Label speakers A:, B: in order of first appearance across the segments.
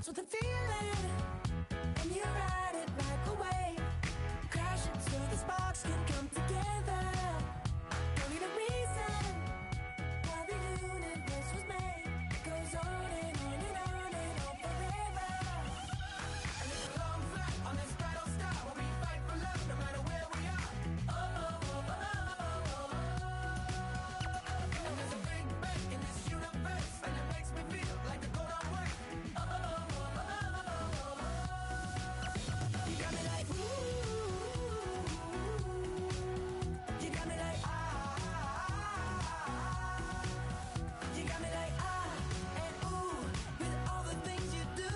A: So the feeling, and you ride it like a wave, crashing so the sparks can come together. Don't need a reason why the universe was made. It goes on and on and on and on forever. And it's a long flight on this battle star where we fight for love no matter where we are. Oh, oh, oh, oh, oh, oh. And there's a big bang in this universe, and it makes me feel like the go don't work. Oh, oh, oh, oh, oh, oh. You got me like, ooh. You got me like, you got me like, and ooh, with all the things you do.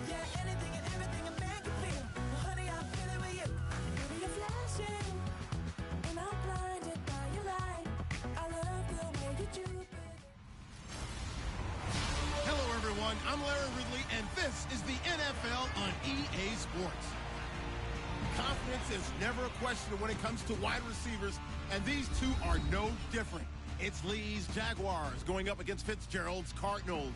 A: Yeah, anything and everything a man can feel. Well, honey, I feel it with you. Baby, you're flashing, and I'm blinded by your light. I love the way you do it.
B: Hello, everyone. I'm Larry Ridley, and this is the NFL on EA Sports. Confidence is never a question when it comes to wide receivers, and these two are no different. It's Lee's Jaguars going up against Fitzgerald's Cardinals.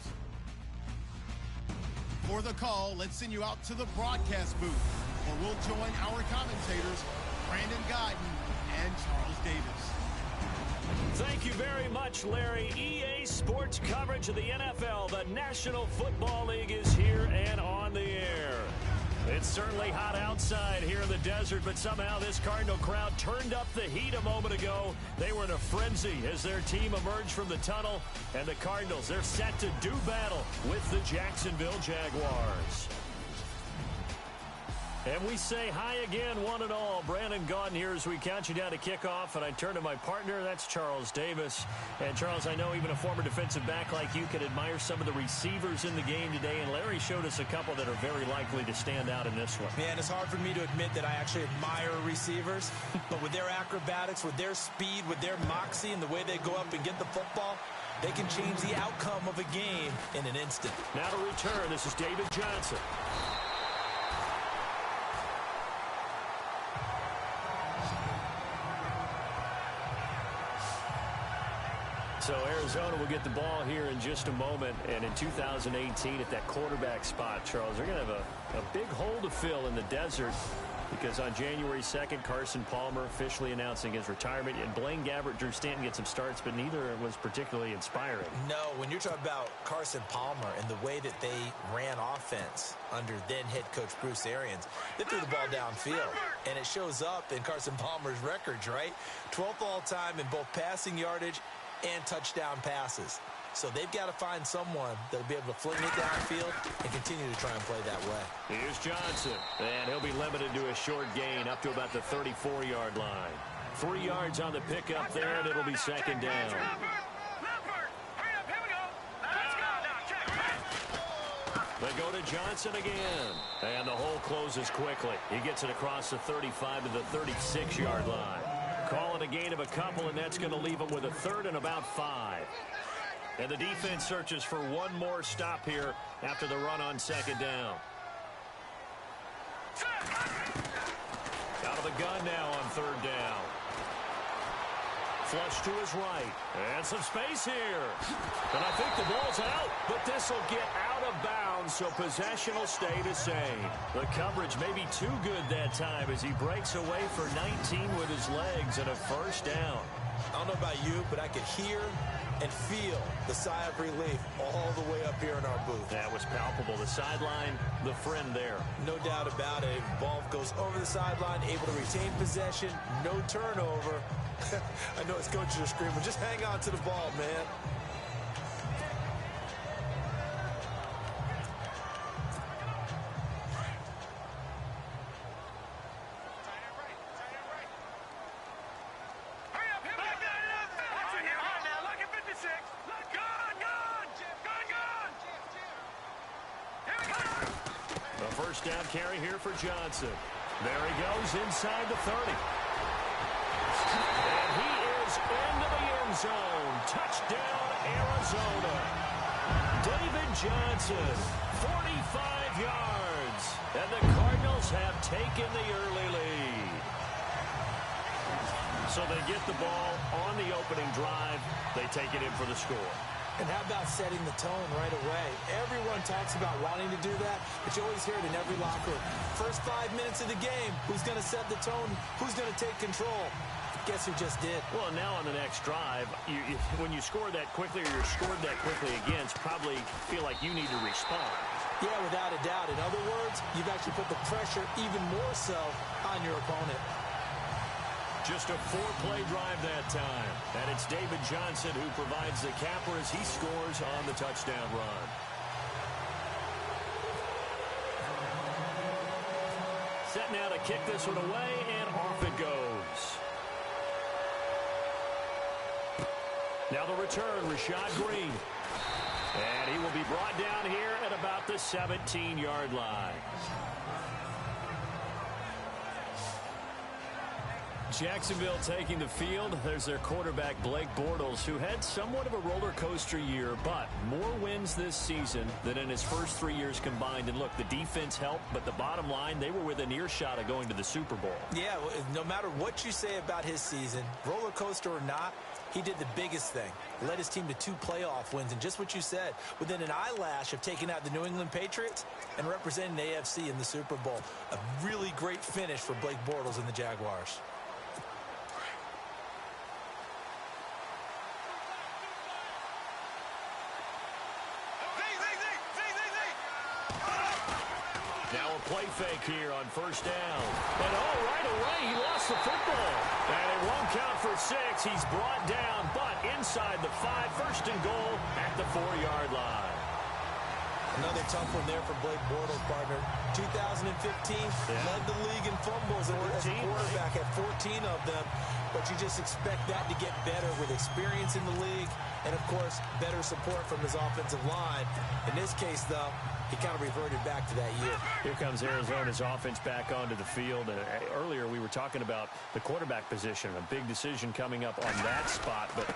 B: For the call, let's send you out to the broadcast booth, where we'll join our commentators, Brandon Guyton and Charles Davis.
C: Thank you very much, Larry. EA Sports coverage of the NFL. The National Football League is here and on the air. It's certainly hot outside here in the desert, but somehow this Cardinal crowd turned up the heat a moment ago. They were in a frenzy as their team emerged from the tunnel, and the Cardinals, they're set to do battle with the Jacksonville Jaguars. And we say hi again, one and all. Brandon Gaunt here as we count you down to kickoff, and I turn to my partner, that's Charles Davis. And Charles, I know even a former defensive back like you can admire some of the receivers in the game today, and Larry showed us a couple that are very likely to stand out in this one.
D: Man, it's hard for me to admit that I actually admire receivers, but with their acrobatics, with their speed, with their moxie, and the way they go up and get the football, they can change the outcome of a game in an instant.
C: Now to return, this is David Johnson. So Arizona will get the ball here in just a moment. And in 2018 at that quarterback spot, Charles, they're going to have a big hole to fill in the desert because on January 2nd, Carson Palmer officially announcing his retirement. And Blaine Gabbert, Drew Stanton get some starts, but neither was particularly inspiring.
D: No, when you're talking about Carson Palmer and the way that they ran offense under then head coach Bruce Arians, they threw the ball downfield. And it shows up in Carson Palmer's records, right? 12th all-time in both passing yardage and touchdown passes. So they've got to find someone that'll be able to fling it downfield and continue to try and play that way.
C: Here's Johnson, and he'll be limited to a short gain up to about the 34-yard line. 3 yards on the pickup there, and it'll be second down. They go to Johnson again, and the hole closes quickly. He gets it across the 35 to the 36-yard line. Call it a gain of a couple, and that's going to leave him with a third and about 5. And the defense searches for one more stop here after the run on second down. Out of the gun now on third down. Flush to his right. And some space here. And I think the ball's out, but this will get out of bounds, so possession will stay the same. The coverage may be too good that time as he breaks away for 19 with his legs and a first down.
D: I don't know about you, but I could hear and feel the sigh of relief all the way up here in our booth.
C: That was palpable. The sideline, the friend there.
D: No doubt about it. Ball goes over the sideline, able to retain possession, no turnover. I know his coaches are screaming, just hang on to the ball, man.
C: First down carry here for Johnson. There he goes inside the 30. And he is into the end zone. Touchdown, Arizona. David Johnson, 45 yards. And the Cardinals have taken the early lead. So they get the ball on the opening drive. They take it in for the score.
D: And how about setting the tone right away? Everyone talks about wanting to do that, but you always hear it in every locker room. First 5 minutes of the game, who's going to set the tone? Who's going to take control? Guess who just did?
C: Well, now on the next drive, when you score that quickly or you're scored that quickly against, probably feel like you need to respond.
D: Yeah, without a doubt. In other words, you've actually put the pressure even more so on your opponent.
C: Just a 4-play drive that time. And it's David Johnson who provides the capper as he scores on the touchdown run. Set now to kick this one away, and off it goes. Now the return, Rashad Green. And he will be brought down here at about the 17-yard line. Jacksonville taking the field. There's their quarterback, Blake Bortles, who had somewhat of a roller coaster year, but more wins this season than in his first 3 years combined. And look, the defense helped, but the bottom line, they were within earshot of going to the Super Bowl.
D: Yeah, no matter what you say about his season, roller coaster or not, he did the biggest thing. Led his team to 2 playoff wins, and just what you said, within an eyelash of taking out the New England Patriots and representing the AFC in the Super Bowl. A really great finish for Blake Bortles and the Jaguars.
C: Now a play fake here on first down. And right away, he lost the football. And it won't count for 6. He's brought down, but inside the 5, first and goal at the 4-yard line.
D: Another tough one there for Blake Bortles, partner. 2015, led the league in fumbles as a quarterback, at 14 of them. But you just expect that to get better with experience in the league and, of course, better support from his offensive line. In this case, though, he kind of reverted back to that year.
C: Here comes Arizona's offense back onto the field. Earlier, we were talking about the quarterback position, a big decision coming up on that spot. But,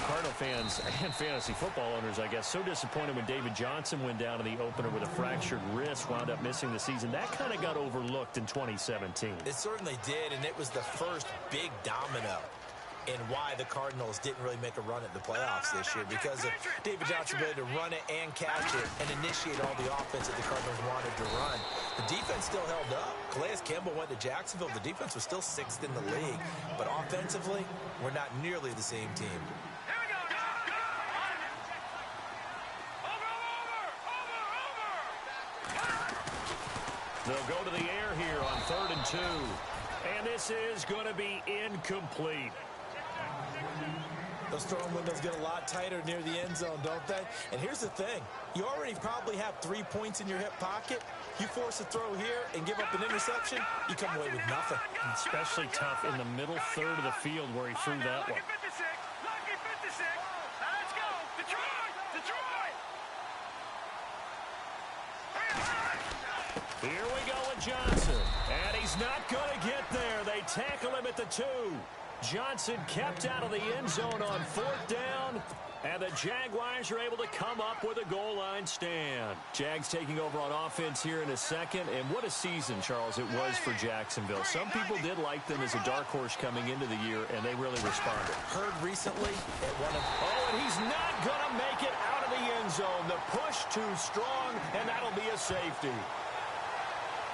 C: Cardinal fans and fantasy football owners, I guess, so disappointed when David Johnson went down in the opener with a fractured wrist, wound up missing the season. That kind of got overlooked in 2017.
D: It certainly did, and it was the first big domino in why the Cardinals didn't really make a run at the playoffs this year, because of David Johnson ability to run it and catch it and initiate all the offense that the Cardinals wanted to run. The defense still held up. Calais Campbell went to Jacksonville. The defense was still 6th in the league, but offensively, we're not nearly the same team.
C: They'll go to the air here on 3rd and 2. And this is going to be incomplete.
D: Those throwing windows get a lot tighter near the end zone, don't they? And here's the thing. You already probably have 3 points in your hip pocket. You force a throw here and give up an interception, you come away with nothing.
C: Especially tough in the middle third of the field where he threw that one.
E: Lucky 56. Now let's go. Detroit! Detroit!
C: Here we go with Johnson. And he's not going to get there. They tackle him at the 2. Johnson kept out of the end zone on 4th down. And the Jaguars are able to come up with a goal line stand. Jags taking over on offense here in a second. And what a season, Charles, it was for Jacksonville. Some people did like them as a dark horse coming into the year, and they really responded.
D: Heard recently at one of...
C: Oh, and he's not going to make it out of the end zone. The push too strong, and that'll be a safety.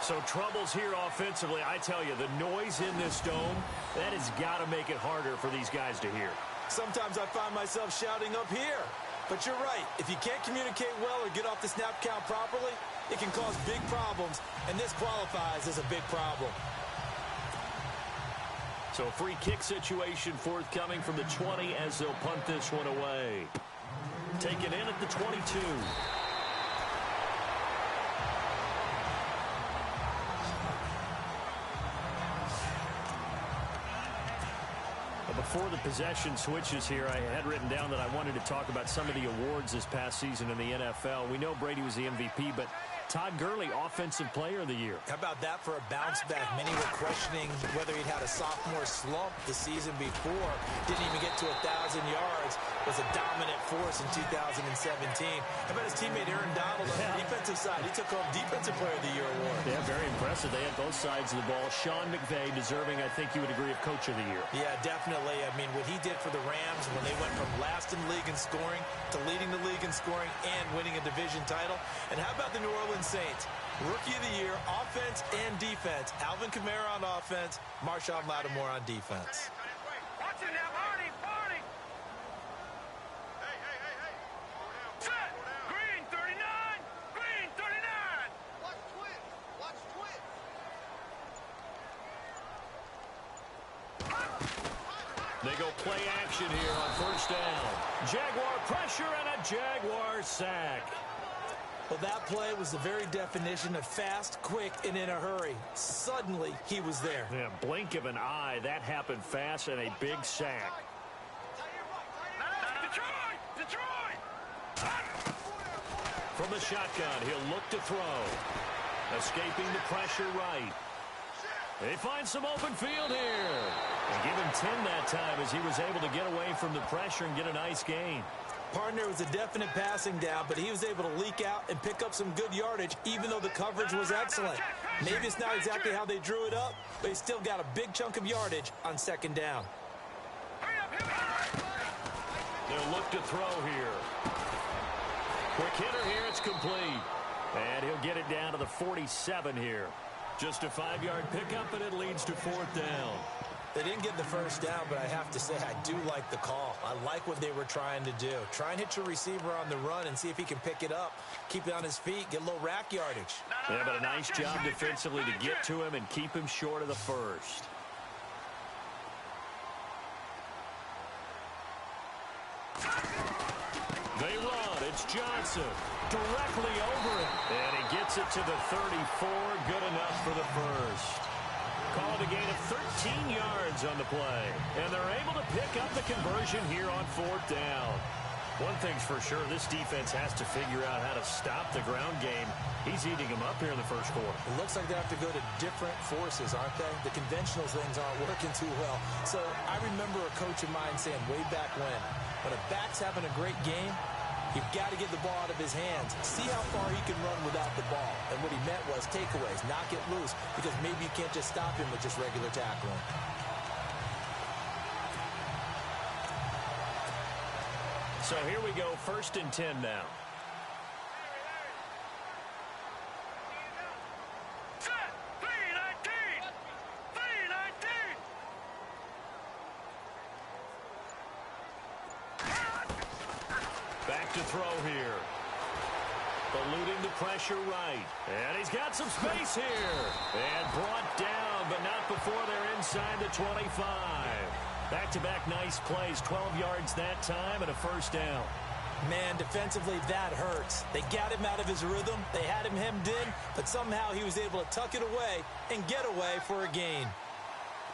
C: So troubles here offensively. I tell you, the noise in this dome, that has got to make it harder for these guys to hear.
D: Sometimes I find myself shouting up here. But you're right. If you can't communicate well or get off the snap count properly, it can cause big problems, and this qualifies as a big problem.
C: So free kick situation forthcoming from the 20 as they'll punt this one away. Taken in at the 22. Before the possession switches here, I had written down that I wanted to talk about some of the awards this past season in the NFL. We know Brady was the MVP, but Todd Gurley, Offensive Player of the Year.
D: How about that for a bounce back? Many were questioning whether he'd had a sophomore slump the season before. Didn't even get to 1,000 yards. Was a dominant force in 2017. How about his teammate Aaron Donald on the defensive side? He took home Defensive Player of the Year award.
C: Yeah, very impressive. They had both sides of the ball. Sean McVay deserving, I think you would agree, of Coach of the Year.
D: Yeah, definitely. I mean, what he did for the Rams when they went from last in the league in scoring to leading the league in scoring and winning a division title. And how about the New Orleans Saints? Rookie of the Year, offense and defense. Alvin Kamara on offense, Marshawn Lattimore on defense.
E: Watch it now, Barney, Barney. Hey. Set. Green 39. Green 39. Watch twin. Watch twin.
C: They go play action here on first down. Jaguar pressure and a Jaguar sack.
D: Well, that play was the very definition of fast, quick, and in a hurry. Suddenly, he was there.
C: Yeah, blink of an eye. That happened fast and a big sack.
E: Detroit!
C: From the shotgun, he'll look to throw. Escaping the pressure right. They find some open field here. And give him 10 that time as he was able to get away from the pressure and get a nice gain.
D: Partner was a definite passing down, but he was able to leak out and pick up some good yardage, even though the coverage was excellent. Maybe it's not exactly how they drew it up, but he still got a big chunk of yardage on second down.
C: They'll look to throw here. Quick hitter here, it's complete. And he'll get it down to the 47 here. Just a 5-yard pickup, and it leads to fourth down.
D: They didn't get the first down, but I have to say I do like the call. I like what they were trying to do. Try and hit your receiver on the run and see if he can pick it up, keep it on his feet, get a little rack yardage.
C: Yeah, but a nice job defensively to get to him and keep him short of the first. They run. It's Johnson. Directly over it. And he gets it to the 34. Good enough for the first. Called a gain of 13 yards on the play. And they're able to pick up the conversion here on fourth down. One thing's for sure, this defense has to figure out how to stop the ground game. He's eating them up here in the first quarter.
D: It looks like they have to go to different forces, aren't they? The conventional things aren't working too well. So I remember a coach of mine saying way back when a back's having a great game, you've got to get the ball out of his hands. See how far he can run without the ball. And what he meant was takeaways, knock it loose, because maybe you can't just stop him with just regular tackling.
C: So here we go, 1st and 10 now.
E: Set. 319. 319.
C: Back to throw here. Eluding the pressure right. And he's got some space here. And brought down, but not before they're inside the 25. Back-to-back nice plays, 12 yards that time and a first down.
D: Man, defensively, that hurts. They got him out of his rhythm. They had him hemmed in, but somehow he was able to tuck it away and get away for a gain.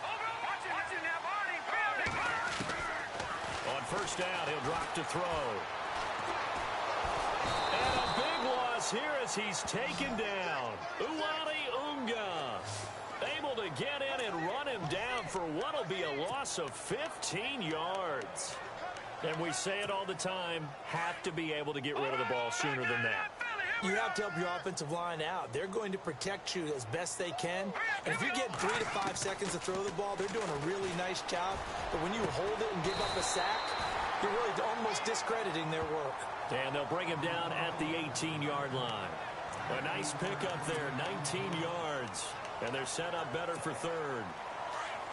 E: Watch it now, Barney.
C: On first down, he'll drop to throw. And a big loss here as he's taken down. Uwani Unga able to get in and run him down for what will be a loss of 15 yards. And we say it all the time, have to be able to get rid of the ball sooner than that.
D: You have to help your offensive line out. They're going to protect you as best they can. And if you get 3 to 5 seconds to throw the ball, they're doing a really nice job. But when you hold it and give up a sack, you're really almost discrediting their work.
C: And they'll bring him down at the 18-yard line. A nice pickup there, 19 yards. And they're set up better for third.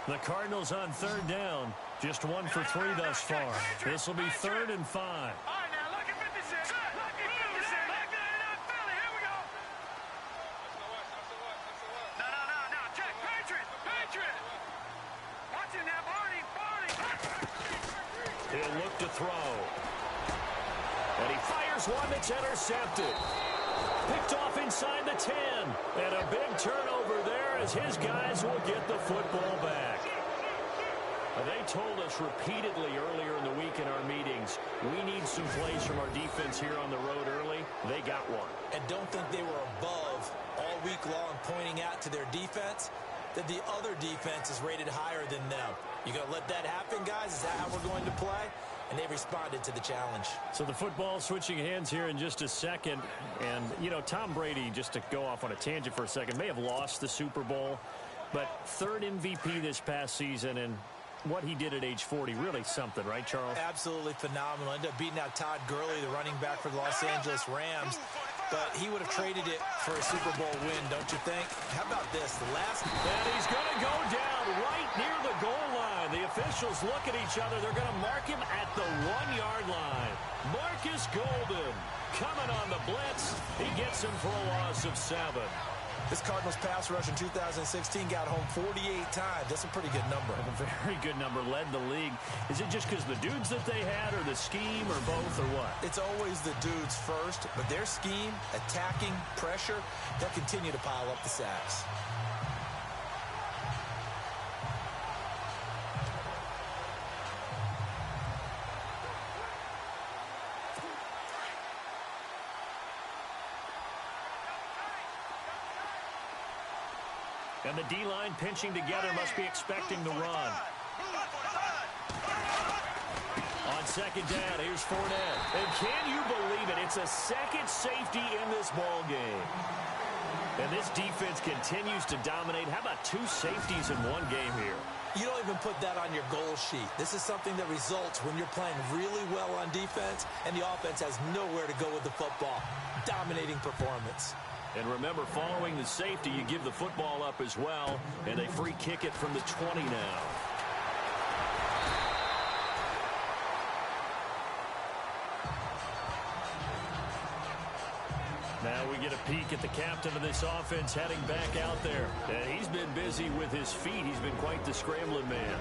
C: The Cardinals on third down, just 1 for 3 thus far. This will be 3rd and 5.
E: All right, now look at 56. Look at 56. Look at Philly. Here we go. No. Check. Patriot. Watch it now, Barney.
C: He'll look to throw. And he fires one that's intercepted. Picked off inside the 10. And a big turnover there as his guys will get the football back. They told us repeatedly earlier in the week in our meetings, we need some plays from our defense here on the road early. They got one.
D: And don't think they were above that the other defense is rated higher than them. You going to let that happen, guys? Is that how we're going to play? And they responded to the challenge.
C: So the football switching hands here in just a second. And, you know, Tom Brady, just to go off on a tangent for a second, may have lost the Super Bowl, but third MVP this past season, and what he did at age 40, really something, right, Charles?
D: Absolutely phenomenal. Ended up beating out Todd Gurley, the running back for the Los Angeles Rams. But he would have traded it for a Super Bowl win, don't you think? How about this? The last...
C: And he's going to go down right near the goal line. The officials look at each other. They're going to mark him at the 1-yard line. Marcus Golden coming on the blitz. He gets him for a loss of 7.
D: This Cardinals pass rush in 2016 got home 48 times. That's a pretty good number.
C: A very good number. Led the league. Is it just because the dudes that they had, or the scheme, or both, or what?
D: It's always the dudes first, but their scheme, attacking, pressure, they'll continue to pile up the sacks.
C: And the D-line pinching together, must be expecting the run. On second down, here's Fournette. And can you believe it? It's a second safety in this ball game. And this defense continues to dominate. How about 2 safeties in one game here?
D: You don't even put that on your goal sheet. This is something that results when you're playing really well on defense and the offense has nowhere to go with the football. Dominating performance.
C: And remember, following the safety, you give the football up as well, and they free kick it from the 20 now. Now we get a peek at the captain of this offense heading back out there. And he's been busy with his feet. He's been quite the scrambling man.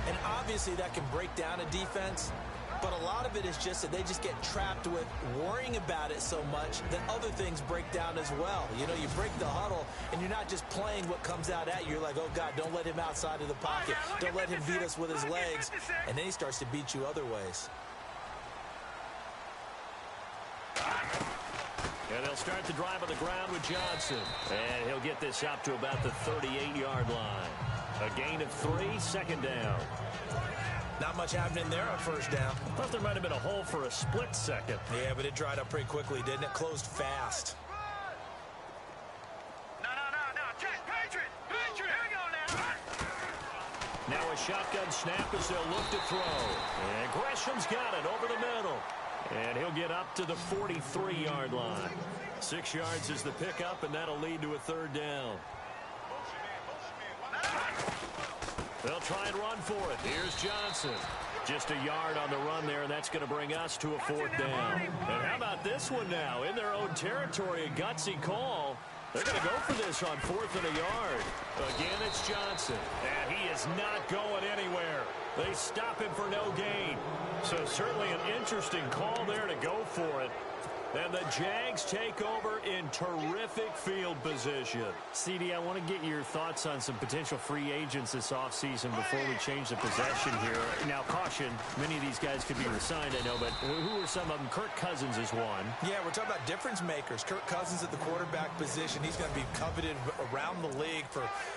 D: And obviously that can break down a defense. But a lot of it is just that they just get trapped with worrying about it so much that other things break down as well. You know, you break the huddle, and you're not just playing what comes out at you. You're like, oh, God, don't let him outside of the pocket. Don't let him beat us with his legs. And then he starts to beat you other ways.
C: And they'll start the drive on the ground with Johnson. And he'll get this up to about the 38-yard line. A gain of 3, second down.
D: Not much happening there on first down.
C: I thought there might have been a hole for a split second.
D: Yeah, but it dried up pretty quickly, didn't it? Closed fast.
E: No. Check. Patriot. Here we go now.
C: Now a shotgun snap as they'll look to throw. And Gresham's got it over the middle. And he'll get up to the 43-yard line. 6 yards is the pickup, and that'll lead to a third down. They'll try and run for it. Here's Johnson. Just a yard on the run there, and that's going to bring us to a fourth down. And how about this one now? In their own territory, a gutsy call. They're going to go for this on 4th and a yard. Again, it's Johnson. And he is not going anywhere. They stop him for no gain. So certainly an interesting call there to go for it. And the Jags take over in terrific field position. CD, I want to get your thoughts on some potential free agents this offseason before we change the possession here. Now, caution, many of these guys could be resigned, I know, but who are some of them? Kirk Cousins is one.
D: Yeah, we're talking about difference makers. Kirk Cousins at the quarterback position. He's going to be coveted around the league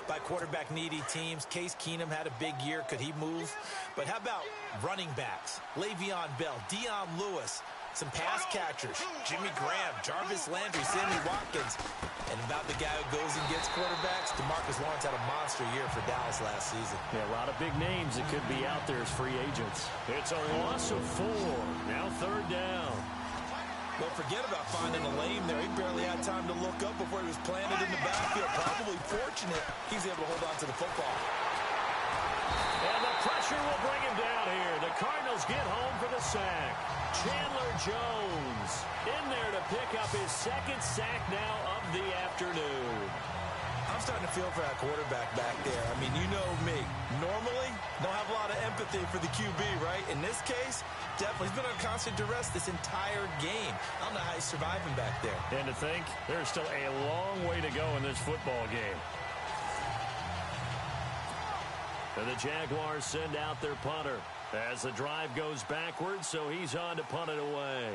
D: by quarterback-needy teams. Case Keenum had a big year. Could he move? But how about running backs? Le'Veon Bell, Dion Lewis. Some pass catchers, Jimmy Graham, Jarvis Landry, Sammy Watkins. And about the guy who goes and gets quarterbacks, DeMarcus Lawrence had a monster year for Dallas last season.
C: Yeah, a lot of big names that could be out there as free agents. It's a loss of 4. Now third down.
D: Don't forget about finding a lane there. He barely had time to look up before he was planted in the backfield. Probably fortunate he was able to hold on to the football.
C: And the pressure will bring him down here. The Cardinals get home for the sack. Chandler Jones in there to pick up his second sack now of the afternoon.
D: I'm starting to feel for that quarterback back there. I mean, you know me. Normally, don't have a lot of empathy for the QB, right? In this case, definitely. He's been on constant duress this entire game. I don't know how he's surviving back there.
C: And to think, there's still a long way to go in this football game. And the Jaguars send out their punter as the drive goes backwards, so he's on to punt it away.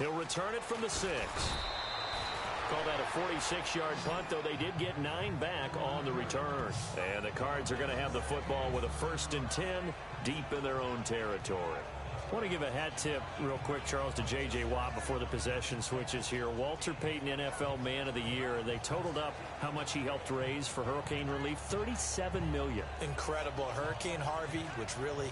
C: He'll return it from the 6. Call that a 46-yard punt, though they did get 9 back on the return. And the Cards are going to have the football with a 1st and 10 deep in their own territory. I want to give a hat tip real quick, Charles, to J.J. Watt before the possession switches here. Walter Payton, NFL Man of the Year. They totaled up how much he helped raise for hurricane relief, $37 million.
D: Incredible. Hurricane Harvey, which really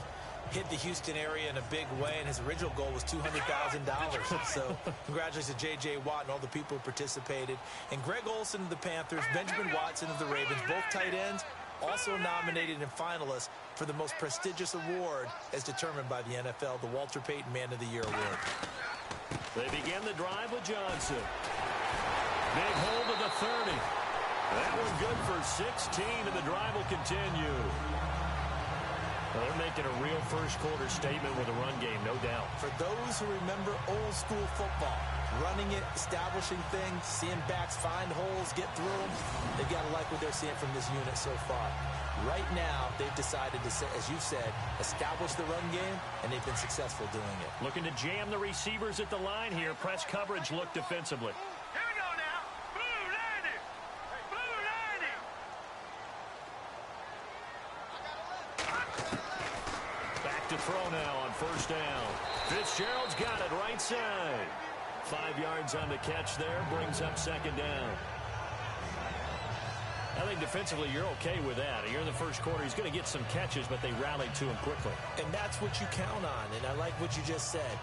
D: hit the Houston area in a big way, and his original goal was $200,000. So congratulations to J.J. Watt and all the people who participated. And Greg Olsen of the Panthers, Benjamin Watson of the Ravens, both tight ends, also nominated and finalists for the most prestigious award as determined by the NFL, the Walter Payton Man of the Year Award.
C: They begin the drive with Johnson. Big hold of the 30. That one good for 16, and the drive will continue. Well, they're making a real first-quarter statement with a run game, no doubt.
D: For those who remember old-school football, running it, establishing things, seeing backs find holes, get through them, they've got to like what they're seeing from this unit so far. Right now, they've decided to, as you said, establish the run game, and they've been successful doing it.
C: Looking to jam the receivers at the line here. Press coverage look defensively.
E: Here we go now. Blue landing. Blue landing.
C: Back to throw now on 1st down. Fitzgerald's got it right side. 5 yards on the catch there. Brings up 2nd down. I think defensively you're okay with that. You're in the first quarter. He's going to get some catches, but they rallied to him quickly.
D: And that's what you count on, and I like what you just said.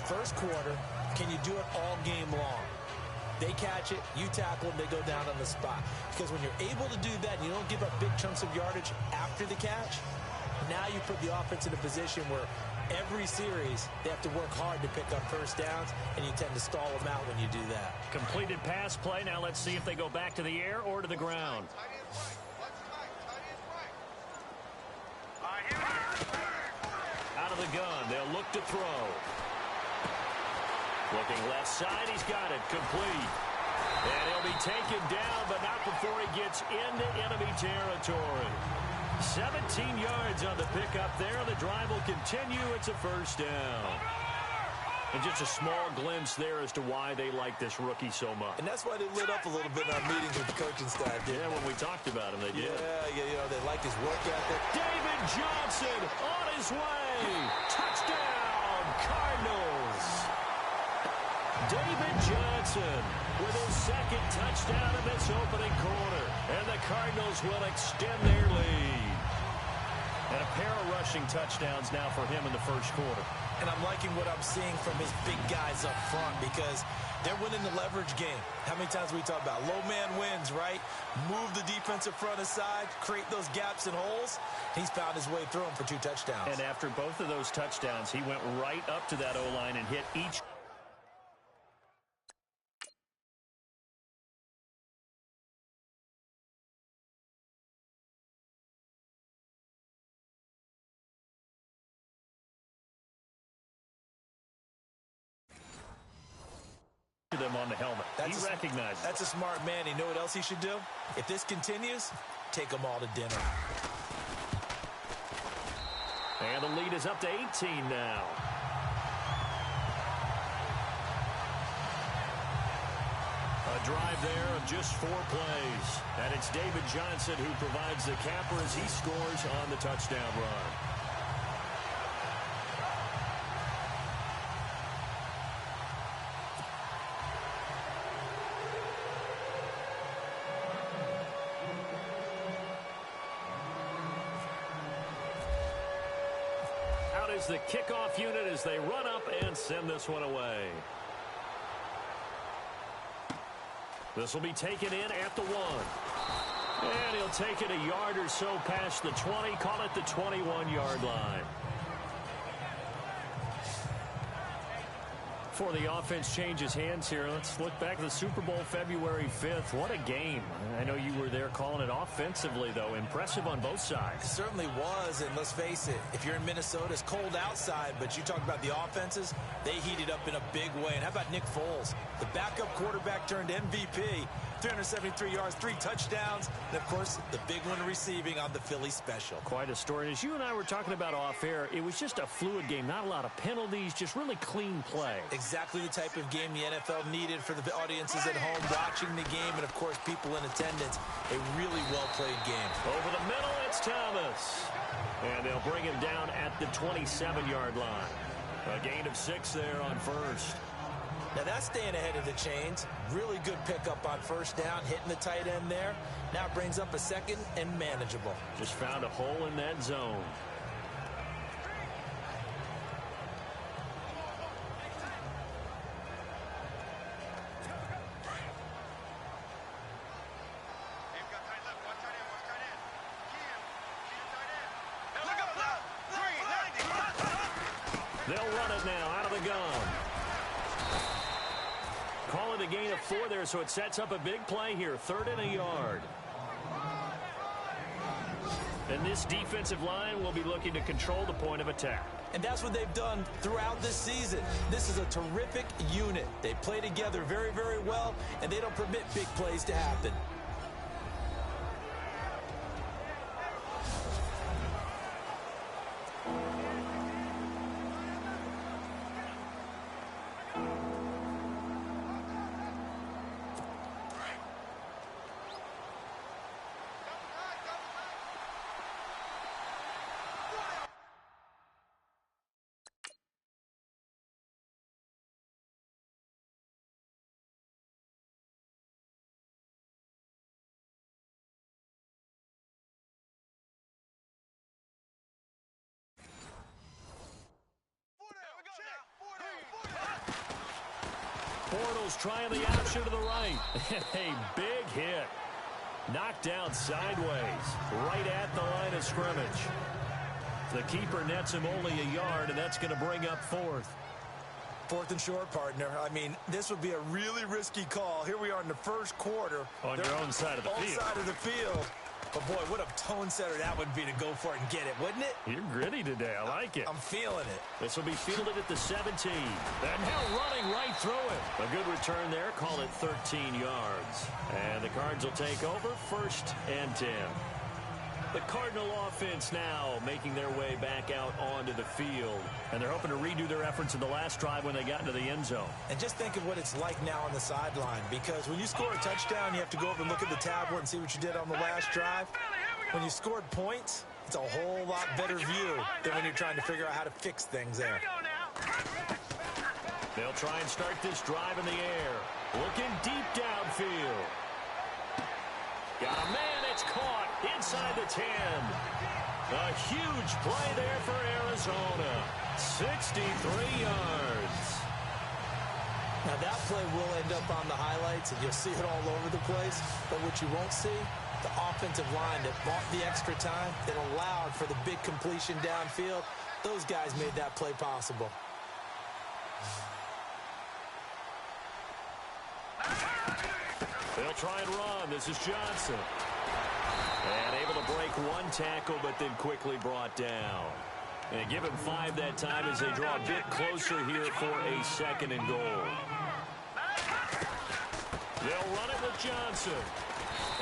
D: First quarter, can you do it all game long? They catch it, you tackle them, they go down on the spot. Because when you're able to do that and you don't give up big chunks of yardage after the catch, now you put the offense in a position where every series they have to work hard to pick up first downs, and you tend to stall them out when you do that.
C: Completed pass play. Now let's see if they go back to the air or to the ground. Out of the gun, they'll look to throw. Looking left side, he's got it complete. And he'll be taken down, but not before he gets into enemy territory. 17 yards on the pickup there. The drive will continue. It's a 1st down. And just a small glimpse there as to why they like this rookie so much.
D: And that's why they lit up a little bit in our meetings with the coaching staff.
C: Yeah, when we talked about him, they did.
D: Yeah, you know, they like his work ethic.
C: David Johnson on his way. Touchdown, Cardinals. David Johnson with his 2nd touchdown in this opening quarter. And the Cardinals will extend their lead. And a pair of rushing touchdowns now for him in the first quarter.
D: And I'm liking what I'm seeing from his big guys up front because they're winning the leverage game. How many times we talk about low man wins, right? Move the defensive front aside, create those gaps and holes. He's found his way through them for 2 touchdowns.
C: And after both of those touchdowns, he went right up to that O-line and hit each. Them on the helmet. He recognized
D: that's a smart man. You know what else he should do? If this continues, take them all to dinner.
C: And the lead is up to 18 now. A drive there of just 4 plays. And it's David Johnson who provides the capper as he scores on the touchdown run. Is the kickoff unit as they run up and send this one away. This will be taken in at the 1. And he'll take it a yard or so past the 20, call it the 21-yard line. Before the offense changes hands here, let's look back to the Super Bowl February 5th. What a game. I know you were there calling it offensively, though. Impressive on both sides.
D: It certainly was, and let's face it, if you're in Minnesota, it's cold outside, but you talk about the offenses, they heated up in a big way. And how about Nick Foles? The backup quarterback turned MVP. 373 yards, 3 touchdowns, and, of course, the big one receiving on the Philly special.
C: Quite a story. As you and I were talking about off air, it was just a fluid game. Not a lot of penalties, just really clean play.
D: Exactly the type of game the NFL needed for the audiences at home watching the game and, of course, people in attendance. A really well-played game.
C: Over the middle, it's Thomas. And they'll bring him down at the 27-yard line. A gain of 6 there on first.
D: Now that's staying ahead of the chains. Really good pickup on first down, hitting the tight end there. Now it brings up a second and manageable.
C: Just found a hole in that zone. They'll run it now out of the gun. Call it a gain of 4 there, so it sets up a big play here. 3rd and a yard. And this defensive line will be looking to control the point of attack.
D: And that's what they've done throughout this season. This is a terrific unit. They play together very, very well, and they don't permit big plays to happen.
C: Bortles trying the option to the right. A big hit. Knocked down sideways. Right at the line of scrimmage. The keeper nets him only a yard, and that's going to bring up 4th.
D: 4th and short, partner. I mean, this would be a really risky call. Here we are in the first quarter.
C: On your own side of the field.
D: Own side of the field. But, boy, what a tone setter that would be to go for it and get it, wouldn't it?
C: You're gritty today. I like it.
D: I'm feeling it.
C: This will be fielded at the 17. And now running right through it. A good return there. Call it 13 yards. And the Cards will take over 1st and 10. The Cardinal offense now making their way back out onto the field. And they're hoping to redo their efforts in the last drive when they got into the end zone.
D: And just think of what it's like now on the sideline. Because when you score a touchdown, you have to go over and look at the tablet and see what you did on the last drive. When you scored points, it's a whole lot better view than when you're trying to figure out how to fix things there.
C: They'll try and start this drive in the air. Looking deep downfield. Got a man, it's caught inside the 10. A huge play there for Arizona. 63 yards.
D: Now that play will end up on the highlights, and you'll see it all over the place. But what you won't see, the offensive line that bought the extra time, that allowed for the big completion downfield. Those guys made that play possible.
C: They'll try and run. This is Johnson. And able to break one tackle, but then quickly brought down. And give him 5 that time as they draw a bit closer here for a 2nd and goal. They'll run it with Johnson.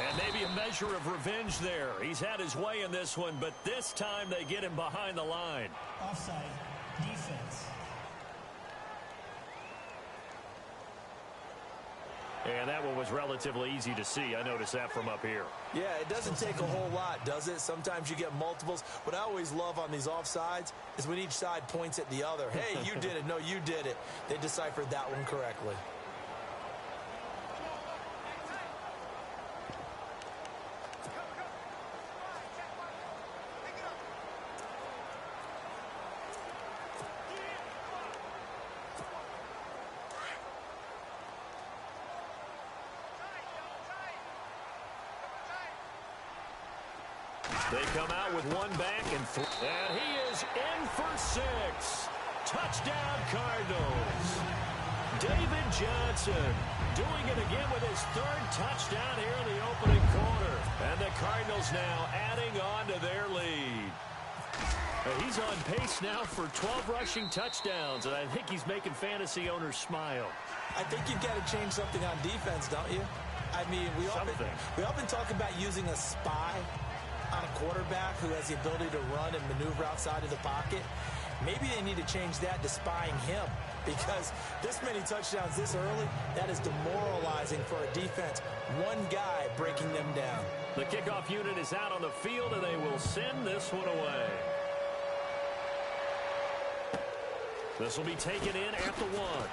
C: And maybe a measure of revenge there. He's had his way in this one, but this time they get him behind the line.
F: Offside, defense.
C: And that one was relatively easy to see. I noticed that from up here.
D: Yeah, it doesn't take a whole lot, does it? Sometimes you get multiples. What I always love on these offsides is when each side points at the other. Hey, you did it. No, you did it. They deciphered that one correctly.
C: They come out with one back and he is in for 6. Touchdown Cardinals. David Johnson doing it again with his 3rd touchdown here in the opening quarter. And the Cardinals now adding on to their lead. He's on pace now for 12 rushing touchdowns, and I think he's making fantasy owners smile.
D: I think you've got to change something on defense, don't you? I mean, we often talk about using a spy on a quarterback who has the ability to run and maneuver outside of the pocket. Maybe they need to change that to spying him, because this many touchdowns this early, that is demoralizing for a defense. One guy breaking them down.
C: The kickoff unit is out on the field, and they will send this one away. This will be taken in at the 1.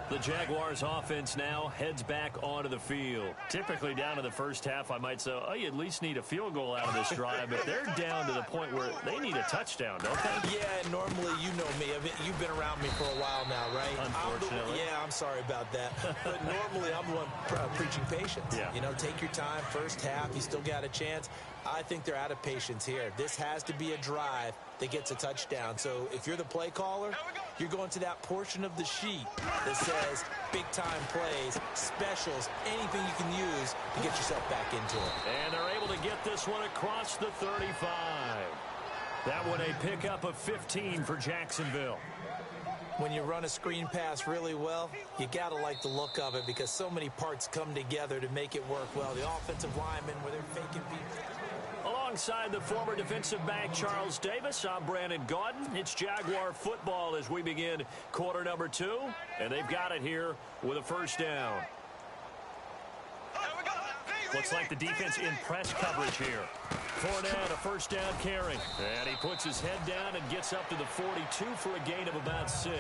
C: The Jaguars offense now heads back onto the field. Typically down in the first half, I might say, oh, you at least need a field goal out of this drive, but they're down to the point where they need a touchdown, don't they?
D: Yeah, normally, you know me. You've been around me for a while now, right?
C: Unfortunately.
D: I'm sorry about that. But normally, I'm the one preaching patience.
C: Yeah.
D: You know, take your time. First half, you still got a chance. I think they're out of patience here. This has to be a drive that gets a touchdown. So if you're the play caller, you're going to that portion of the sheet that says big-time plays, specials, anything you can use to get yourself back into it.
C: And they're able to get this one across the 35. That one a pickup of 15 for Jacksonville.
D: When you run a screen pass really well, you got to like the look of it because so many parts come together to make it work well. The offensive linemen, where they're faking people.
C: Alongside the former defensive back Charles Davis, I'm Brandon Gaudin. It's Jaguar football as we begin quarter number 2, and they've got it here with a first down. Looks like the defense in press coverage here. Fournette, a first down carry. And he puts his head down and gets up to the 42 for a gain of about 6.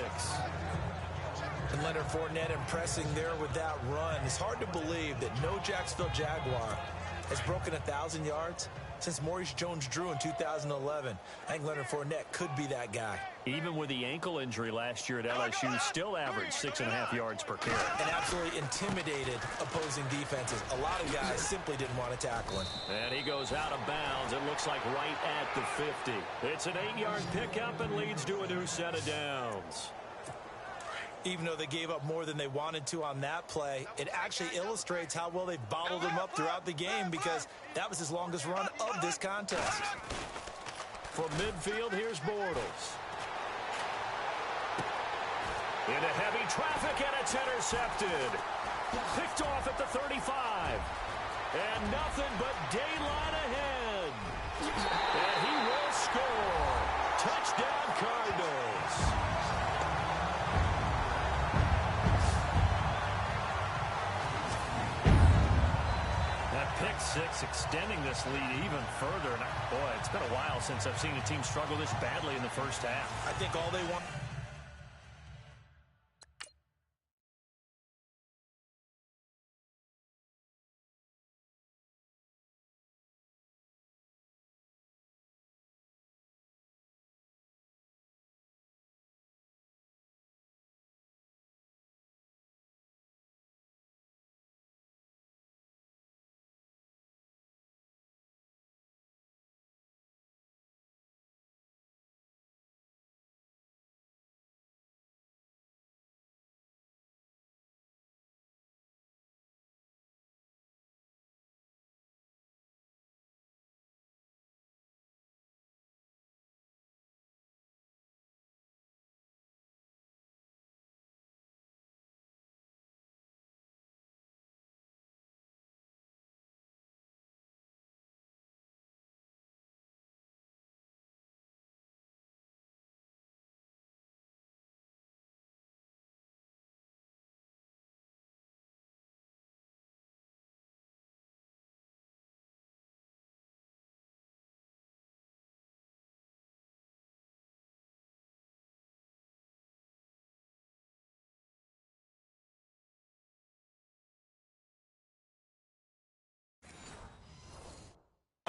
D: And Leonard Fournette impressing there with that run. It's hard to believe that no Jacksonville Jaguar has broken 1,000 yards since Maurice Jones-Drew in 2011. I think Leonard Fournette could be that guy.
C: Even with the ankle injury last year at LSU, still averaged 6.5 yards per carry.
D: And absolutely intimidated opposing defenses. A lot of guys simply didn't want to tackle him.
C: And he goes out of bounds. It looks like right at the 50. It's an 8-yard pickup and leads to a new set of downs.
D: Even though they gave up more than they wanted to on that play, it actually illustrates how well they've bottled him up throughout the game because that was his longest run of this contest.
C: From midfield, here's Bortles. Into heavy traffic, and it's intercepted. Picked off at the 35. And nothing but daylight ahead. And he will score. Touchdown, Cardinals. Pick 6 extending this lead even further. And boy, it's been a while since I've seen a team struggle this badly in the first half.
D: I think all they want...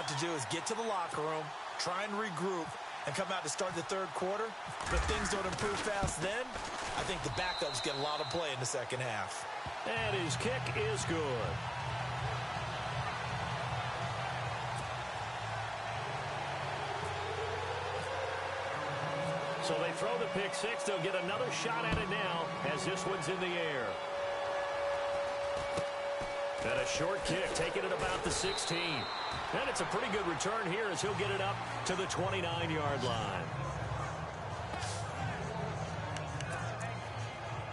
D: to do is get to the locker room, try and regroup, and come out to start the third quarter. But things don't improve fast then. I think the backups get a lot of play in the second half.
C: And his kick is good. So they throw the pick 6. They'll get another shot at it now as this one's in the air. And a short kick, taking it about the 16. And it's a pretty good return here as he'll get it up to the 29-yard line.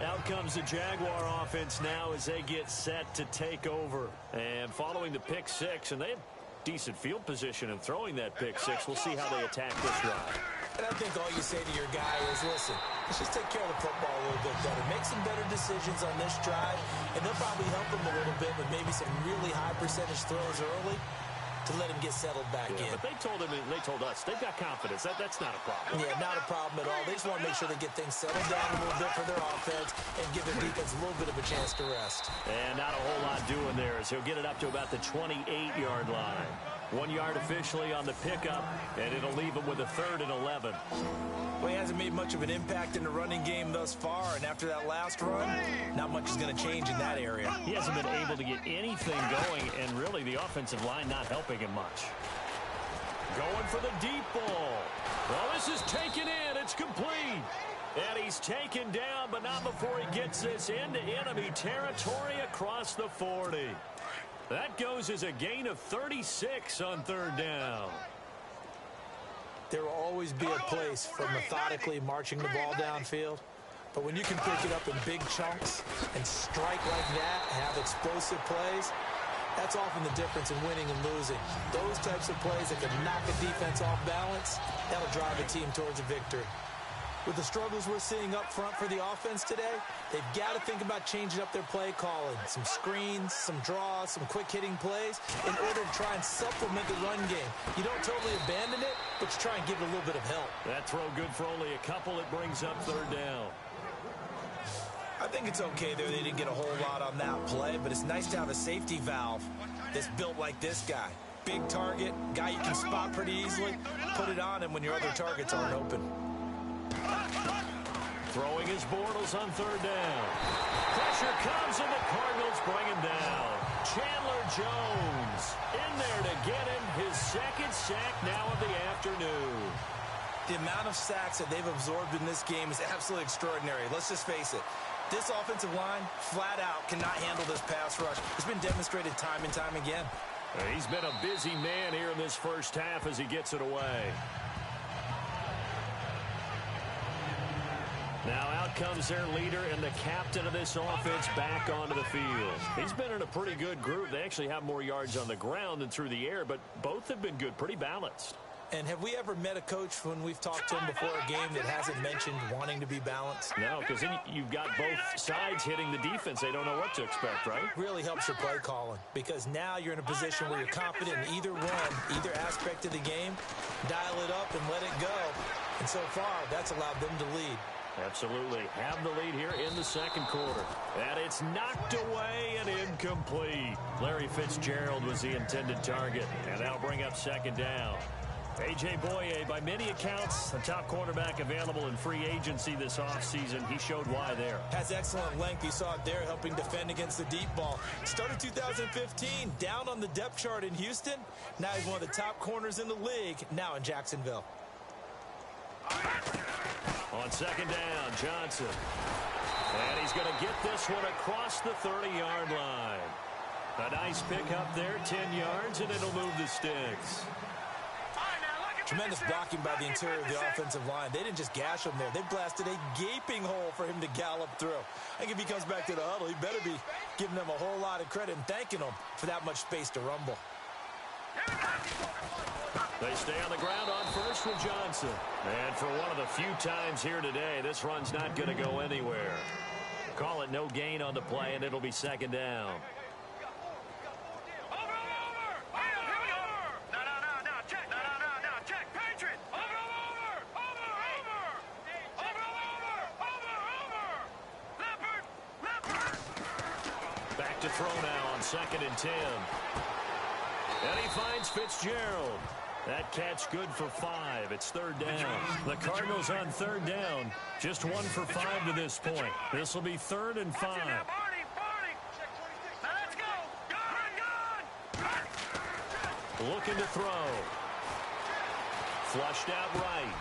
C: Out comes the Jaguar offense now as they get set to take over. And following the pick six, and they have decent field position in throwing that pick six. We'll see how they attack this drive.
D: And I think all you say to your guy is, listen, let's just take care of the football a little bit better. Make some better decisions on this drive, and they'll probably help him a little bit with maybe some really high percentage throws early to let him get settled back in.
C: But they told him, and they told us, they've got confidence. That's not a problem.
D: Yeah, not a problem at all. They just want to make sure they get things settled down a little bit for their offense and give their defense a little bit of a chance to rest.
C: And not a whole lot doing there as he'll get it up to about the 28-yard line. 1 yard officially on the pickup, and it'll leave him with a 3rd and 11.
D: Well, he hasn't made much of an impact in the running game thus far, and after that last run, not much is going to change in that area.
C: He hasn't been able to get anything going, and really the offensive line not helping him much. Going for the deep ball. Well, this is taken in. It's complete. And he's taken down, but not before he gets this into enemy territory across the 40. That goes as a gain of 36 on 3rd down.
D: There will always be a place for methodically marching the ball downfield. But when you can pick it up in big chunks and strike like that, have explosive plays, that's often the difference in winning and losing. Those types of plays that can knock a defense off balance, that'll drive a team towards a victory. With the struggles we're seeing up front for the offense today, they've got to think about changing up their play calling. Some screens, some draws, some quick-hitting plays in order to try and supplement the run game. You don't totally abandon it, but you try and give it a little bit of help.
C: That throw good for only a couple. It brings up 3rd down.
D: I think it's okay there. They didn't get a whole lot on that play, but it's nice to have a safety valve that's built like this guy. Big target, guy you can spot pretty easily. Put it on him when your other targets aren't open.
C: Throwing his Bortles on 3rd down. Pressure comes, and the Cardinals bring him down. Chandler Jones in there to get him his 2nd sack now of the afternoon.
D: The amount of sacks that they've absorbed in this game is absolutely extraordinary. Let's just face it. This offensive line, flat out, cannot handle this pass rush. It's been demonstrated time and time again.
C: He's been a busy man here in this first half as he gets it away. Now out comes their leader and the captain of this offense back onto the field. He's been in a pretty good group. They actually have more yards on the ground than through the air, but both have been good, pretty balanced.
D: And have we ever met a coach when we've talked to him before a game that hasn't mentioned wanting to be balanced?
C: No, because then you've got both sides hitting the defense. They don't know what to expect, right?
D: Really helps your play calling, because now you're in a position where you're confident in either one, either aspect of the game. Dial it up and let it go. And so far, that's allowed them to lead.
C: Absolutely. Have the lead here in the 2nd quarter. And it's knocked away and incomplete. Larry Fitzgerald was the intended target. And that'll bring up 2nd down. A.J. Boye, by many accounts, the top cornerback available in free agency this offseason. He showed why there.
D: Has excellent length. You saw it there, helping defend against the deep ball. Started 2015, down on the depth chart in Houston. Now he's one of the top corners in the league, now in Jacksonville.
C: On 2nd down, Johnson. And he's going to get this one across the 30-yard line. A nice pickup there, 10 yards, and it'll move the sticks.
D: Tremendous blocking by the interior of the offensive line. They didn't just gash him there. They blasted a gaping hole for him to gallop through. I think if he comes back to the huddle, he better be giving them a whole lot of credit and thanking them for that much space to rumble.
C: They stay on the ground on first with Johnson. And for one of the few times here today, this run's not going to go anywhere. Call it no gain on the play, and it'll be 2nd down. Back to throw now on 2nd and 10. And he finds Fitzgerald. That catch good for 5. It's 3rd down. The Cardinals on 3rd down. Just 1 for 5 to this point. This will be 3rd and 5. Looking to throw. Flushed out right.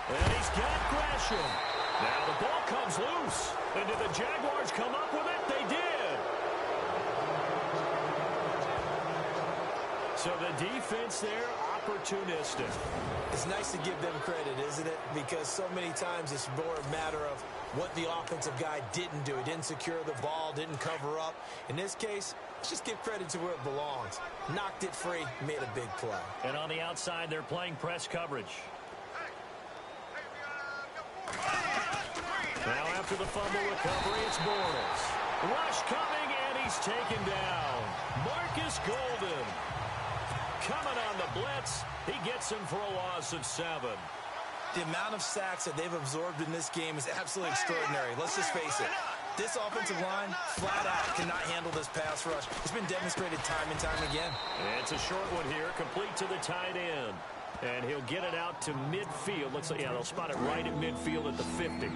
C: And he's got Gresham. Now the ball comes loose. And did the Jaguars come up with it? They did. So the defense there, opportunistic.
D: It's nice to give them credit, isn't it? Because so many times it's more a matter of what the offensive guy didn't do. He didn't secure the ball, didn't cover up. In this case, let's just give credit to where it belongs. Knocked it free, made a big play.
C: And on the outside, they're playing press coverage. Now after the fumble recovery, it's Bortles. Rush coming, and he's taken down. Marcus Golden coming on the blitz. He gets him for a loss of 7.
D: The amount of sacks that they've absorbed in this game is absolutely extraordinary. Let's just face it. This offensive line, flat out, cannot handle this pass rush. It's been demonstrated time and time again.
C: And it's a short one here, complete to the tight end. And he'll get it out to midfield. Looks like, yeah, they'll spot it right at midfield at the 50.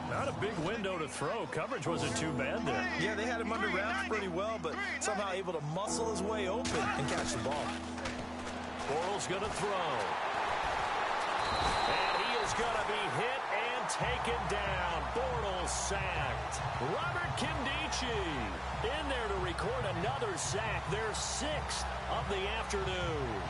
C: Not a big window to throw. Coverage wasn't too bad there.
D: Yeah, they had him under wraps pretty well, but somehow able to muscle his way open and catch the ball.
C: Bortles going to throw. And he is going to be hit and taken down. Bortles sacked. Robert Kimdichie in there to record another sack. Their 6th of the afternoon.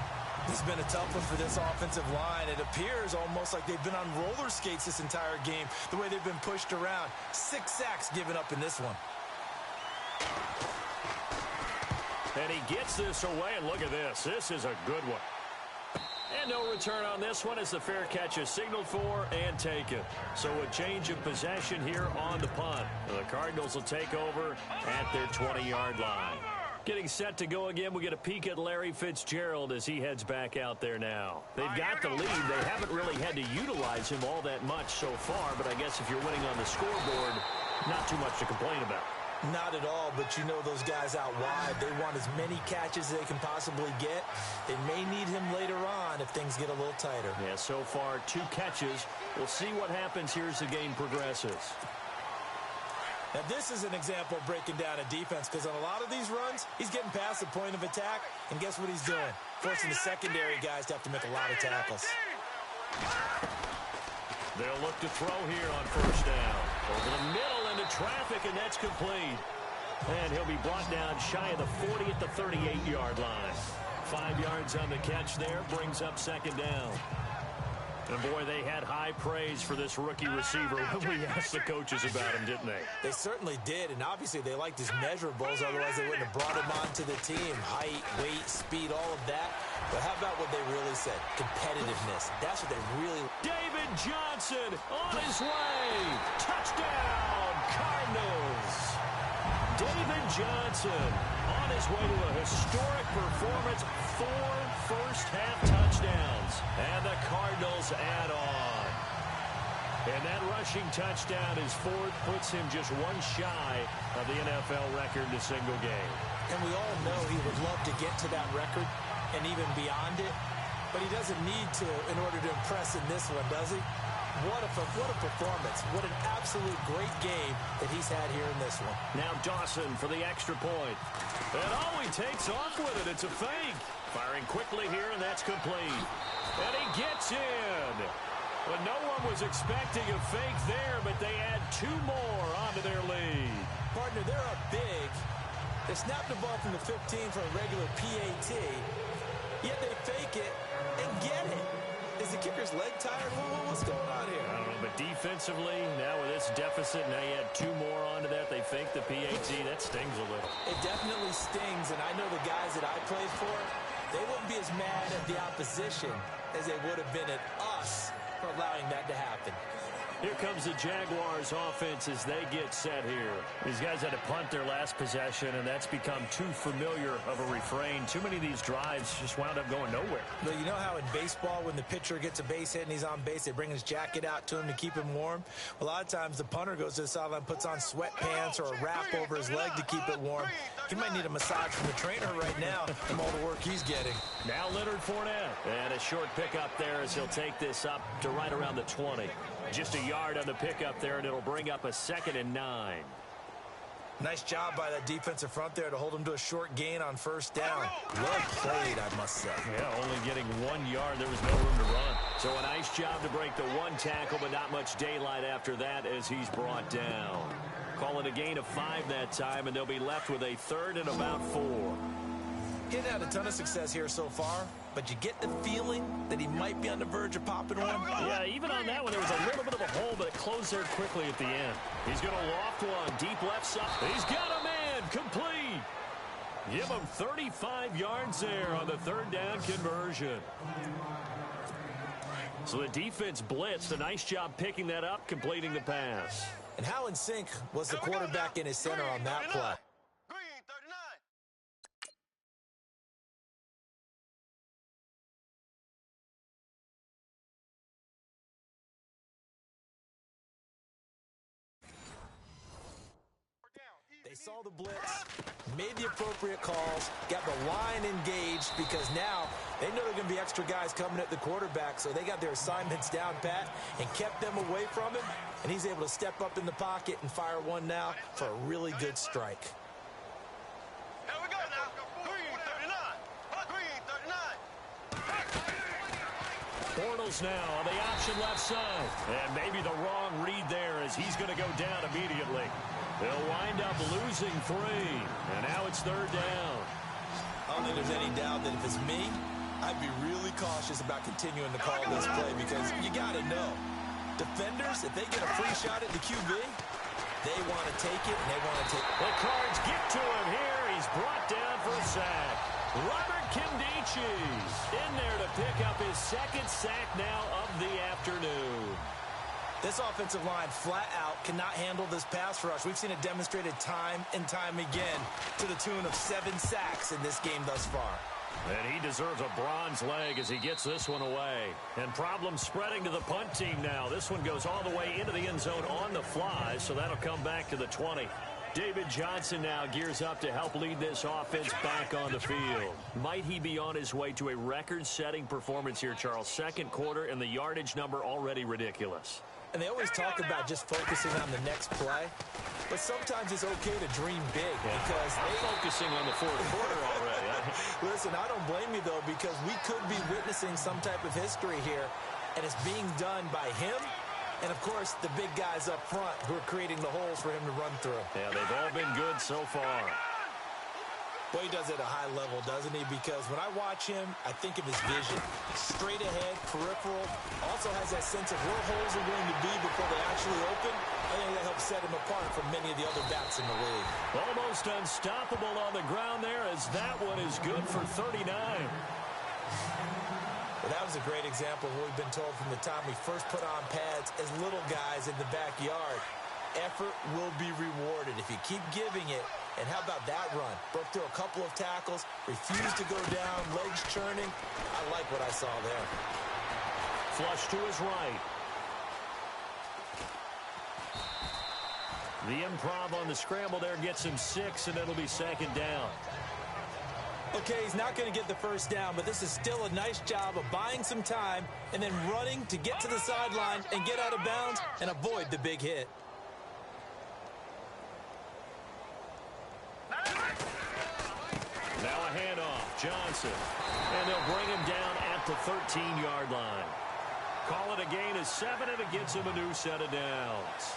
D: It's been a tough one for this offensive line. It appears almost like they've been on roller skates this entire game, the way they've been pushed around. 6 sacks given up in this one.
C: And he gets this away, and look at this. This is a good one. And no return on this one as the fair catch is signaled for and taken. So a change of possession here on the punt. The Cardinals will take over at their 20-yard line. Getting set to go again, we get a peek at Larry Fitzgerald as he heads back out there now. They've got the lead. They haven't really had to utilize him all that much so far, but I guess if you're winning on the scoreboard, not too much to complain about.
D: Not at all, but you know those guys out wide. They want as many catches as they can possibly get. They may need him later on if things get a little tighter.
C: Yeah, so far 2 catches. We'll see what happens here as the game progresses.
D: Now, this is an example of breaking down a defense because on a lot of these runs, he's getting past the point of attack, and guess what he's doing? Forcing the secondary guys to have to make a lot of tackles.
C: They'll look to throw here on first down. Over the middle into traffic, and that's complete. And he'll be brought down shy of the 40 at the 38-yard line. 5 yards on the catch there, brings up second down. And, boy, they had high praise for this rookie receiver when we asked the coaches about him, didn't they?
D: They certainly did, and obviously they liked his measurables, otherwise they wouldn't have brought him onto the team. Height, weight, speed, all of that. But how about what they really said? Competitiveness. That's what they really...
C: David Johnson on his way. Touchdown, Cardinals. David Johnson on his way to a historic performance. 4 first-half touchdowns. And the Cardinals add on. And that rushing touchdown is 4th, puts him just 1 shy of the NFL record in a single game.
D: And we all know he would love to get to that record and even beyond it. But he doesn't need to in order to impress in this one, does he? What a performance. What an absolute great game that he's had here in this one.
C: Now Dawson for the extra point. And he takes off with it. It's a fake. Firing quickly here, and that's complete. And he gets in. Well, no one was expecting a fake there, but they add 2 more onto their lead.
D: Partner, they're up big. They snap the ball from the 15 for a regular PAT, yet they fake it and get it. Is the kicker's leg tired? What's going on here?
C: I don't know, but defensively, now with this deficit, now you add 2 more onto that. They fake the PAT. That stings a little.
D: It definitely stings, and I know the guys that I played for, they wouldn't be as mad at the opposition as they would have been at us for allowing that to happen.
C: Here comes the Jaguars offense as they get set here. These guys had to punt their last possession, and that's become too familiar of a refrain. Too many of these drives just wound up going nowhere.
D: But you know how in baseball, when the pitcher gets a base hit and he's on base, they bring his jacket out to him to keep him warm? A lot of times the punter goes to the sideline, puts on sweatpants or a wrap over his leg to keep it warm. He might need a massage from the trainer right now from all the work he's getting.
C: Now Leonard Fournette. And a short pickup there as he'll take this up to right around the 20. Just a yard on the pickup there, and it'll bring up a 2nd and 9.
D: Nice job by that defensive front there to hold him to a short gain on first down. Well played, I must say.
C: Yeah, only getting 1 yard. There was no room to run. So a nice job to break the 1 tackle, but not much daylight after that as he's brought down. Call it a gain of 5 that time, and they'll be left with a 3rd and about 4.
D: He hadn't had a ton of success here so far, but you get the feeling that he might be on the verge of popping one.
C: Yeah, even on that one, there was a little bit of a hole, but it closed there quickly at the end. He's going to loft one, deep left side. He's got a man, complete. Give him 35 yards there on the third down conversion. So the defense blitzed. A nice job picking that up, completing the pass.
D: And how in sync was the quarterback in his center on that play? They saw the blitz, made the appropriate calls, got the line engaged because now they know there are going to be extra guys coming at the quarterback, so they got their assignments down pat and kept them away from him, and he's able to step up in the pocket and fire one now for a really good strike.
E: Here we go now. Green 39. Green 39.
C: Bortles now on the option left side. And maybe the wrong read there as he's going to go down immediately. They'll wind up losing 3. And now it's third down.
D: I don't think there's any doubt that if it's me, I'd be really cautious about continuing to call this play because you got to know. Defenders, if they get a free shot at the QB, they want to take it, and they want to take it.
C: The Cards get to him here. He's brought down for a sack. Robert Kimdichis in there to pick up his second sack now of the afternoon.
D: This offensive line flat out cannot handle this pass rush. We've seen it demonstrated time and time again to the tune of 7 sacks in this game thus far.
C: And he deserves a bronze leg as he gets this one away. And problems spreading to the punt team now. This one goes all the way into the end zone on the fly, so that'll come back to the 20. David Johnson now gears up to help lead this offense back on the field. Might he be on his way to a record-setting performance here, Charles? Second quarter, and the yardage number already ridiculous.
D: And they always talk about just focusing on the next play, but sometimes it's okay to dream big because
C: they're focusing on the fourth quarter already.
D: Listen, I don't blame you, though, because we could be witnessing some type of history here, and it's being done by him and, of course, the big guys up front who are creating the holes for him to run through.
C: Yeah, they've all been good so far.
D: Boy, he does it at a high level, doesn't he? Because when I watch him, I think of his vision. Straight ahead, peripheral. Also has that sense of where holes are going to be before they actually open. I think that helps set him apart from many of the other backs in the league.
C: Almost unstoppable on the ground there as that one is good for 39.
D: Well, that was a great example of what we've been told from the time we first put on pads as little guys in the backyard. Effort will be rewarded if you keep giving it. And how about that run? Broke through a couple of tackles, refused to go down, legs churning. I like what I saw there.
C: Flush to his right. The improv on the scramble there gets him 6, and it'll be second down.
D: Okay, he's not going to get the first down, but this is still a nice job of buying some time and then running to get to the sideline and get out of bounds and avoid the big hit.
C: Now a handoff, Johnson. And they'll bring him down at the 13-yard line. Call it a gain of 7, and it gets him a new set of downs.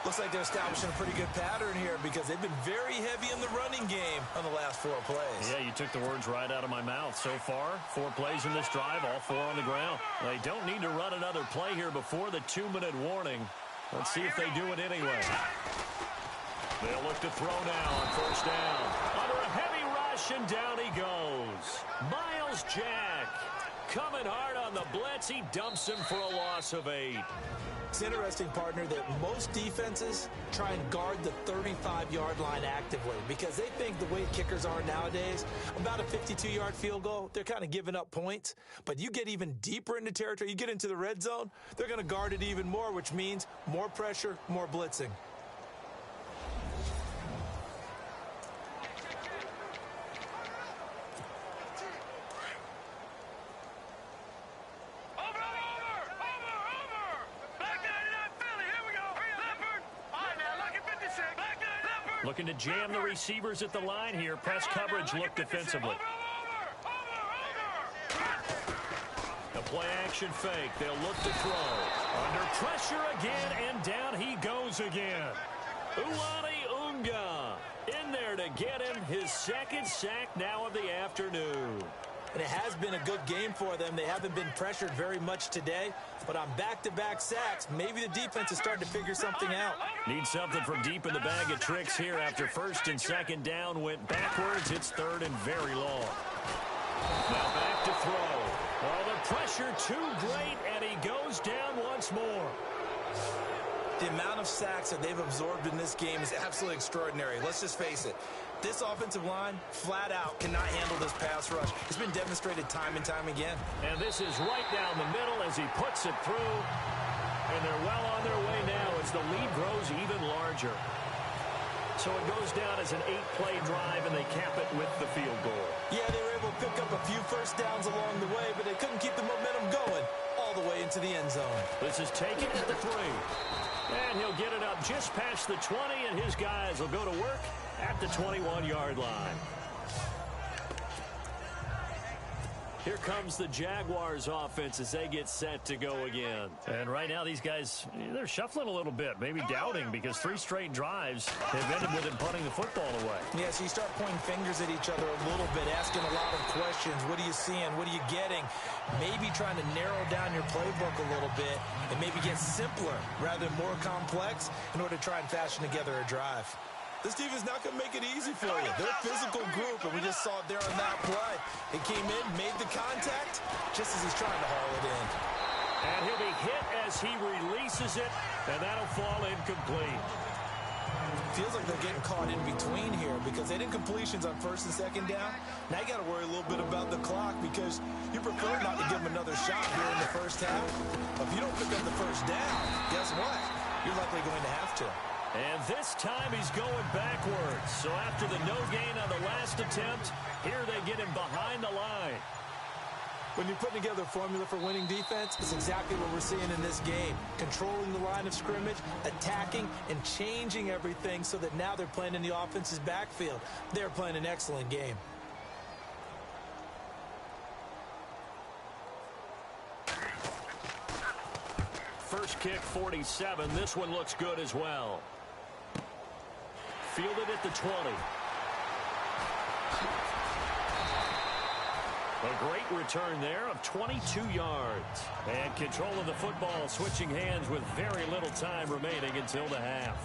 D: Looks like they're establishing a pretty good pattern here because they've been very heavy in the running game on the last 4 plays.
C: Yeah, you took the words right out of my mouth. So far, 4 plays in this drive, all 4 on the ground. They don't need to run another play here before the 2-minute warning. Let's see if they do it anyway. They'll look to throw now on first down. Under a heavy rush, and down he goes. Miles Jack coming hard on the blitz. He dumps him for a loss of 8.
D: It's interesting, partner, that most defenses try and guard the 35-yard line actively because they think the way kickers are nowadays, about a 52-yard field goal, they're kind of giving up points. But you get even deeper into territory, you get into the red zone, they're going to guard it even more, which means more pressure, more blitzing.
C: Looking to jam the receivers at the line here. Press coverage look defensively. A play action fake. They'll look to throw. Under pressure again, and down he goes again. Uwani Unga In there to get him, his second sack now of the afternoon.
D: And it has been a good game for them. They haven't been pressured very much today, but on back-to-back sacks, maybe the defense is starting to figure something out.
C: Need something from deep in the bag of tricks here after first and second down went backwards. It's third and very long. Now back to throw. Oh, the pressure too great, and he goes down once more.
D: The amount of sacks that they've absorbed in this game is absolutely extraordinary. Let's just face it. This offensive line, flat out, cannot handle this pass rush. It's been demonstrated time and time again.
C: And this is right down the middle as he puts it through. And they're well on their way now as the lead grows even larger. So it goes down as an 8-play drive, and they cap it with the field goal.
D: Yeah, they were able to pick up a few first downs along the way, but they couldn't keep the momentum going all the way into the end zone.
C: This is taken at the 3. And he'll get it up just past the 20, and his guys will go to work at the 21-yard line. Here comes the Jaguars offense as they get set to go again. And right now these guys, they're shuffling a little bit, maybe doubting, because 3 straight drives have ended with him punting the football away.
D: Yeah, so you start pointing fingers at each other a little bit, asking a lot of questions. What are you seeing? What are you getting? Maybe trying to narrow down your playbook a little bit and maybe get simpler rather than more complex in order to try and fashion together a drive. This team is not going to make it easy for you. They're a physical group, and we just saw it there on that play. It came in, made the contact, just as he's trying to haul it in.
C: And he'll be hit as he releases it, and that'll fall incomplete.
D: Feels like they're getting caught in between here because they did completions on first and second down. Now you got to worry a little bit about the clock because you prefer not to give them another shot here in the first half. But if you don't pick up the first down, guess what? You're likely going to have to.
C: And this time he's going backwards. So after the no gain on the last attempt, here they get him behind the line.
D: When you're putting together a formula for winning defense, it's exactly what we're seeing in this game. Controlling the line of scrimmage, attacking, and changing everything so that now they're playing in the offense's backfield. They're playing an excellent game.
C: First kick, 47. This one looks good as well. Fielded at the 20. A great return there of 22 yards. And control of the football, switching hands with very little time remaining until the half.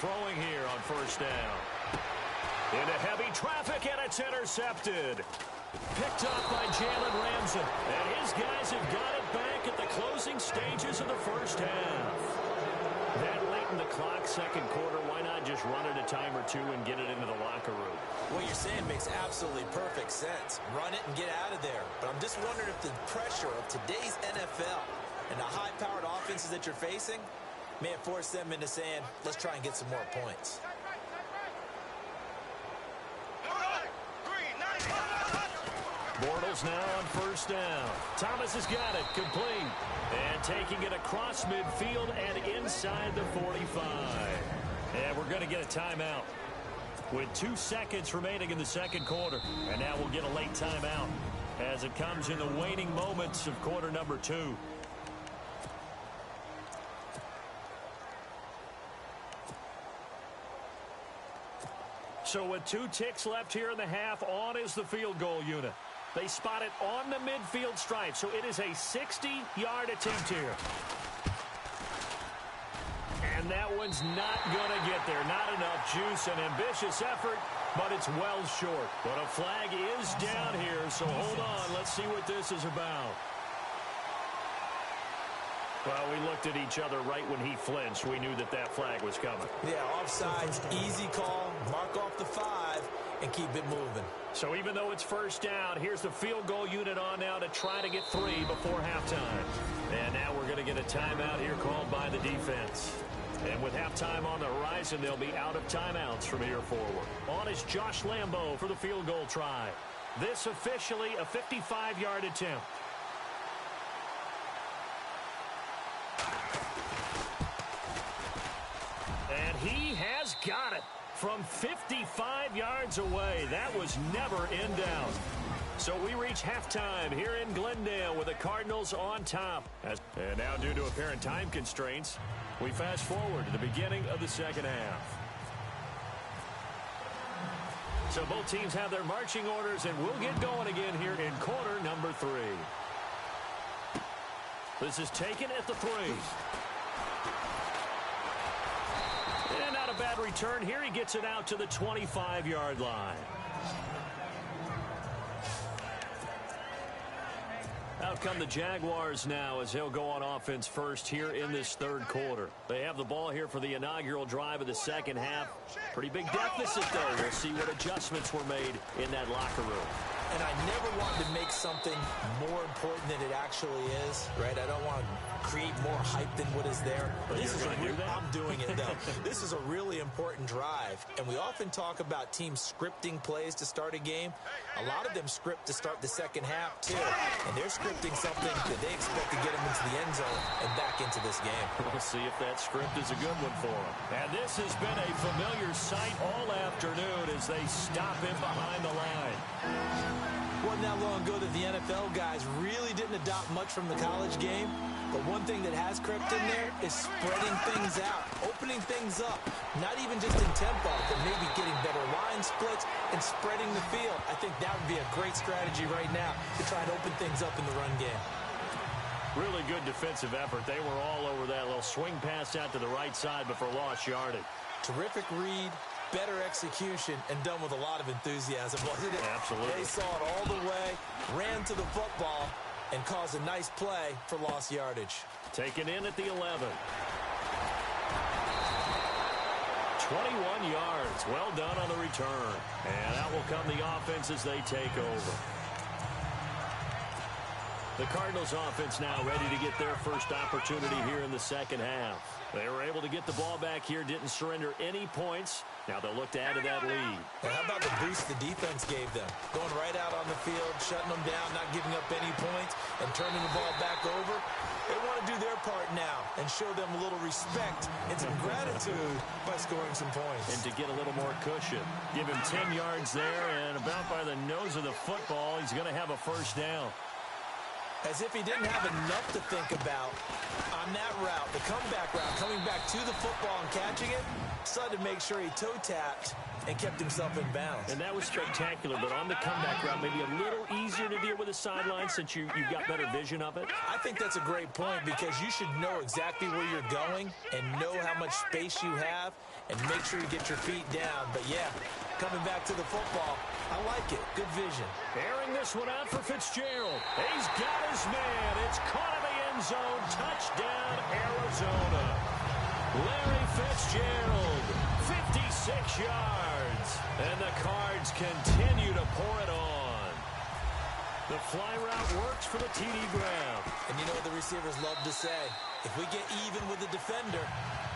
C: Throwing here on first down. Into heavy traffic, and it's intercepted. Picked up by Jalen Ramsey. And his guys have got it back at the closing stages of the first half. That late in the clock, second quarter, why not just run it a time or two and get it into the locker room?
D: What you're saying makes absolutely perfect sense. Run it and get out of there. But I'm just wondering if the pressure of today's NFL and the high-powered offenses that you're facing may have forced them into saying, let's try and get some more points.
C: Bortles now on first down. Thomas has got it, complete. And taking it across midfield and inside the 45. And we're going to get a timeout with 2 seconds remaining in the second quarter. And now we'll get a late timeout as it comes in the waning moments of quarter number 2. So with 2 ticks left here in the half, on is the field goal unit. They spot it on the midfield stripe, so it is a 60-yard attempt here. And that one's not going to get there. Not enough juice, an ambitious effort, but it's well short. But a flag is down here, so hold on. Let's see what this is about. Well, we looked at each other right when he flinched. We knew that that flag was coming.
D: Yeah, offsides, easy call, mark off the 5, and keep it moving.
C: So even though it's first down, here's the field goal unit on now to try to get 3 before halftime. And now we're going to get a timeout here called by the defense. And with halftime on the horizon, they'll be out of timeouts from here forward. On is Josh Lambo for the field goal try. This officially a 55-yard attempt. he has got it from 55 yards away. That was never in doubt. So we reach halftime here in Glendale with the Cardinals on top. And now, due to apparent time constraints, we fast forward to the beginning of the second half. So both teams have their marching orders, and we'll get going again here in quarter number 3. This is taken at the 3. And not a bad return here. He gets it out to the 25-yard line. Out come the Jaguars now as they'll go on offense first here in this third quarter. They have the ball here for the inaugural drive of the second half. Pretty big deficit, though. We'll see what adjustments were made in that locker room.
D: And I never want to make something more important than it actually is, right? I don't want to create more hype than what is there.
C: But
D: I'm doing it, though. This is a really important drive, and we often talk about teams scripting plays to start a game. A lot of them script to start the second half, too. And they're scripting something that they expect to get them into the end zone and back into this game.
C: We'll see if that script is a good one for them. And this has been a familiar sight all afternoon as they stop him behind the line.
D: Wasn't that long ago that the NFL guys really didn't adopt much from the college game. But one thing that has crept in there is spreading things out, opening things up, not even just in tempo, but maybe getting better line splits and spreading the field. I think that would be a great strategy right now to try and open things up in the run game.
C: Really good defensive effort. They were all over that little swing pass out to the right side, but for lost yardage. Terrific read, better execution, and done with a lot of enthusiasm, wasn't it? Absolutely. They saw it all the way, ran to the football, and caused a nice play for lost yardage. Taken in at the 11. 21 yards. Well done on the return. And out will come the offense as they take over. The Cardinals offense now ready to get their first opportunity here in the second half. They were able to get the ball back here, didn't surrender any points. Now they'll look to add to that lead. And how about the boost the defense gave them? Going right out on the field, shutting them down, not giving up any points, and turning the ball back over. They want to do their part now and show them a little respect and some gratitude by scoring some points. And to get a little more cushion. Give him 10 yards there, and about by the nose of the football, he's going to have a first down. As if he didn't have enough to think about on that route, the comeback route, coming back to the football and catching it, decided to make sure he toe-tapped and kept himself in bounds. And that was spectacular, but on the comeback route, maybe a little easier to deal with the sideline since you've got better vision of it? I think that's a great point because you should know exactly where you're going and know how much space you have and make sure you get your feet down. But, yeah, coming back to the football, I like it. Good vision. Airing this one out for Fitzgerald. He's got his man. It's caught in the end zone. Touchdown, Arizona. Larry Fitzgerald, 56 yards. And the Cards continue to pour it on. The fly route works for the TD grab. And you know what the receivers love to say? If we get even with the defender,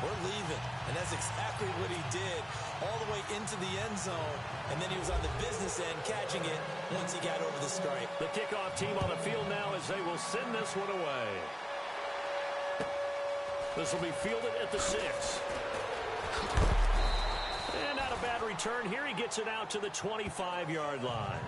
C: we're leaving. And that's exactly what he did all the way into the end zone. And then he was on the business end catching it once he got over the stripe. The kickoff team on the field now as they will send this one away. This will be fielded at the 6. And not a bad return here. He gets it out to the 25-yard line.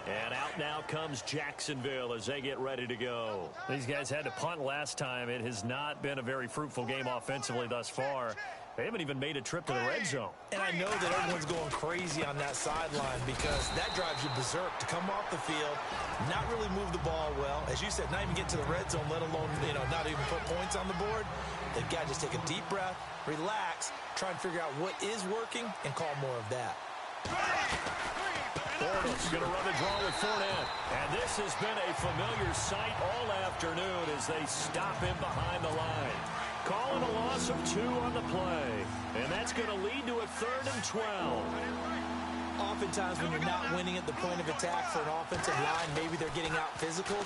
C: And out now comes Jacksonville as they get ready to go. These guys had to punt last time. It has not been a very fruitful game offensively thus far. They haven't even made a trip to the red zone. And I know that everyone's going crazy on that sideline because that drives you berserk to come off the field, not really move the ball well. As you said, not even get to the red zone, let alone, not even put points on the board. They've got to just take a deep breath, relax, try and figure out what is working, and call more of that. Bortles going to run the draw with Fournette. And this has been a familiar sight all afternoon as they stop him behind the line. Calling a loss of 2 on the play. And that's going to lead to a 3rd and 12. Oftentimes when you're not winning at the point of attack for an offensive line, maybe they're getting out physical.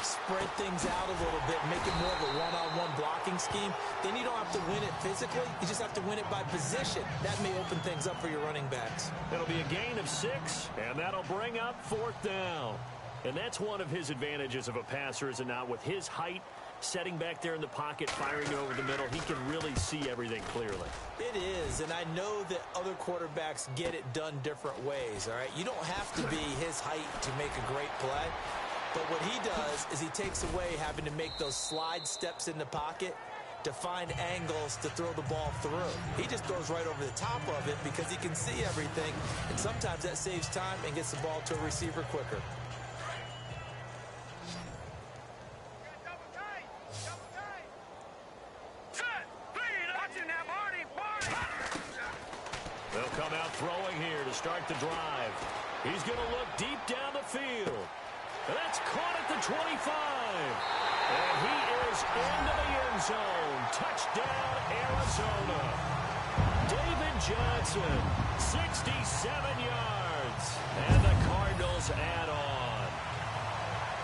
C: Spread things out a little bit, make it more of a one-on-one blocking scheme. Then you don't have to win it physically. You just have to win it by position. That may open things up for your running backs. It'll be a gain of 6, and that'll bring up 4th down. And that's one of his advantages of a passer, is it not? With his height, setting back there in the pocket, firing it over the middle, he can really see everything clearly.
D: It is, and I know that other quarterbacks get it done different ways, all right? You don't have to be his height to make a great play, but what he does is he takes away having to make those slide steps in the pocket to find angles to throw the ball through. He just throws right over the top of it because he can see everything, and sometimes that saves time and gets the ball to a receiver quicker.
C: They'll come out throwing here to start the drive. He's going to look deep down the field. And that's caught at the 25. And he is into the end zone. Touchdown, Arizona. David Johnson, 67 yards. And the Cardinals add on.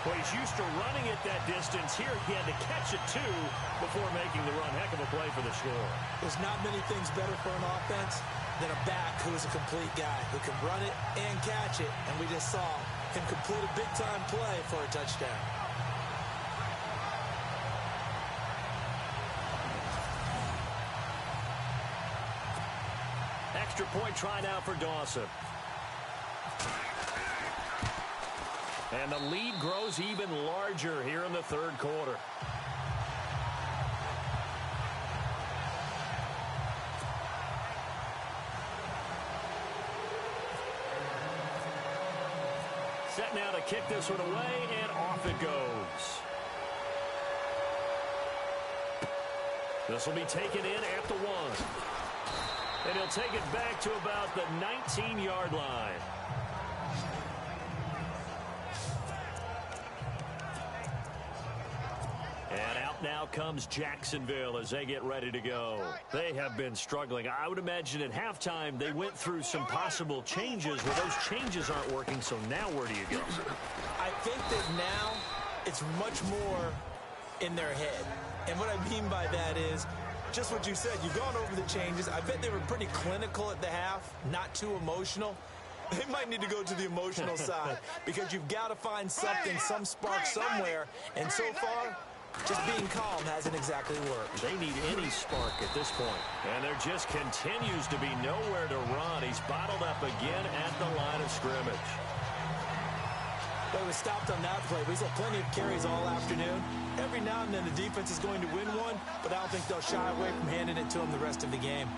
C: Well, he's used to running it that distance. Here he had to catch it, too, before making the run. Heck of a play for the score.
D: There's not many things better for an offense than a back who is a complete guy who can run it and catch it. And we just saw him complete a big-time play for a touchdown.
C: Extra point try now for Dawson. And the lead grows even larger here in the third quarter. Set now to kick this one away, and off it goes. This will be taken in at the 1. And he'll take it back to about the 19-yard line. And out now comes Jacksonville as they get ready to go. They have been struggling. I would imagine at halftime they went through some possible changes. Well, those changes aren't working, so now where do you go?
D: I think that now it's much more in their head. And what I mean by that is just what you said. You've gone over the changes. I bet they were pretty clinical at the half, not too emotional. They might need to go to the emotional side because you've got to find something, some spark somewhere. And so far, just being calm hasn't exactly worked.
C: They need any spark at this point. And there just continues to be nowhere to run. He's bottled up again at the line of scrimmage.
D: But he was stopped on that play. We saw plenty of carries all afternoon. Every now and then the defense is going to win one, but I don't think they'll shy away from handing it to him the rest of the game.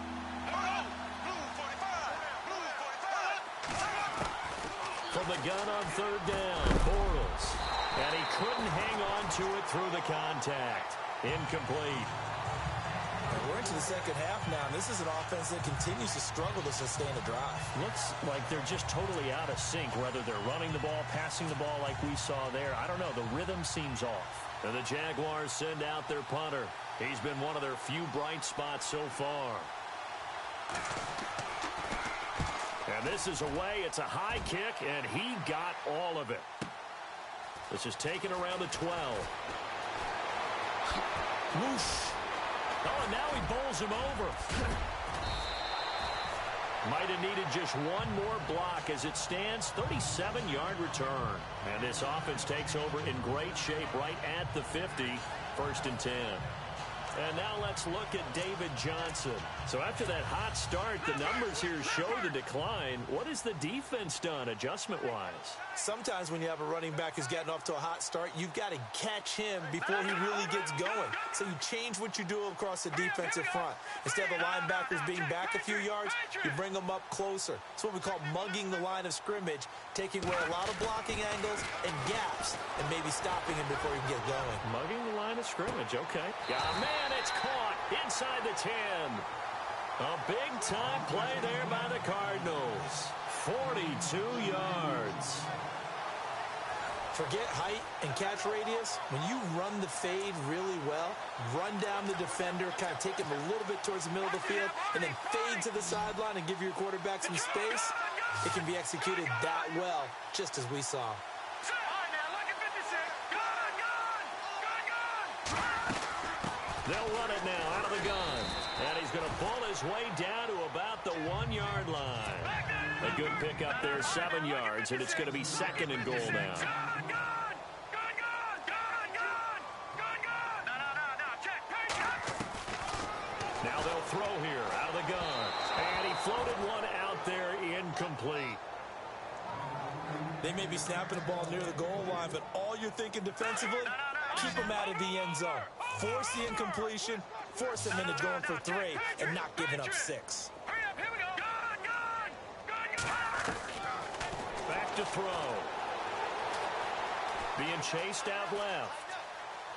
C: From the gun on third down, Bortles. And he couldn't hang on to it through the contact. Incomplete.
D: We're into the second half now, and this is an offense that continues to struggle to sustain a drive.
C: Looks like they're just totally out of sync, whether they're running the ball, passing the ball like we saw there. I don't know. The rhythm seems off. And the Jaguars send out their punter. He's been one of their few bright spots so far. And this is away. It's a high kick, and he got all of it. This is taken around the 12. Whoosh. Oh, and now he bowls him over. Might have needed just one more block as it stands. 37-yard return. And this offense takes over in great shape right at the 50. 1st and 10. And now let's look at David Johnson. So after that hot start, the numbers here show the decline. What has the defense done adjustment-wise?
D: Sometimes when you have a running back who's gotten off to a hot start, you've got to catch him before he really gets going. So you change what you do across the defensive front. Instead of the linebackers being back a few yards, you bring them up closer. It's what we call mugging the line of scrimmage, taking away a lot of blocking angles and gaps, and maybe stopping him before he can get going.
C: Mugging the line of scrimmage, okay. Yeah, man, it's caught inside the 10. A big-time play there by the Cardinals. 42 yards.
D: Forget height and catch radius. When you run the fade really well, run down the defender, kind of take him a little bit towards the middle of the field, and then fade to the sideline and give your quarterback some space, it can be executed that well, just as we saw.
C: They'll run it now out of the gun. And he's going to pull his way down to about the 1-yard line. A good pickup there, 7 yards, and it's going to be second and goal now. Now they'll throw here out of the gun. And he floated one out there, incomplete.
D: They may be snapping the ball near the goal line, but all you're thinking defensively, keep them out of the end zone. Force the incompletion, force them into going for 3, and not giving up 6.
C: Back to throw. Being chased out left.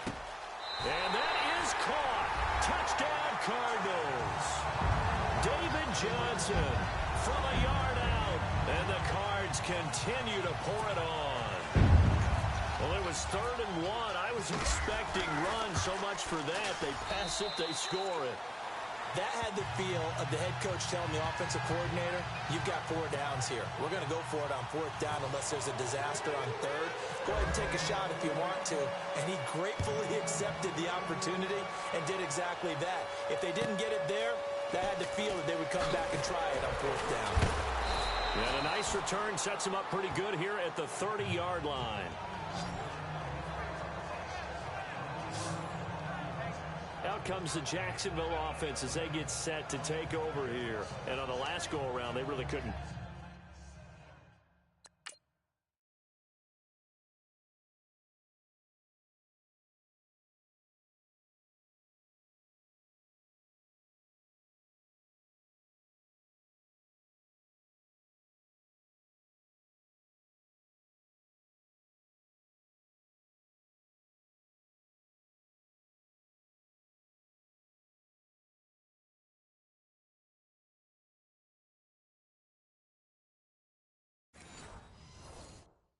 C: And that is caught. Touchdown, Cardinals. David Johnson from a yard out. And the Cards continue to pour it on. Well, it was 3rd and 1. I was expecting runs. So much for that. They pass it, they score it.
D: That had the feel of the head coach telling the offensive coordinator, you've got 4 downs here. We're going to go for it on 4th down unless there's a disaster on 3rd. Go ahead and take a shot if you want to. And he gratefully accepted the opportunity and did exactly that. If they didn't get it there, that had the feel that they would come back and try it on 4th down.
C: And a nice return sets him up pretty good here at the 30-yard line. Out comes the Jacksonville offense as they get set to take over here. And on the last go-around, they really couldn't.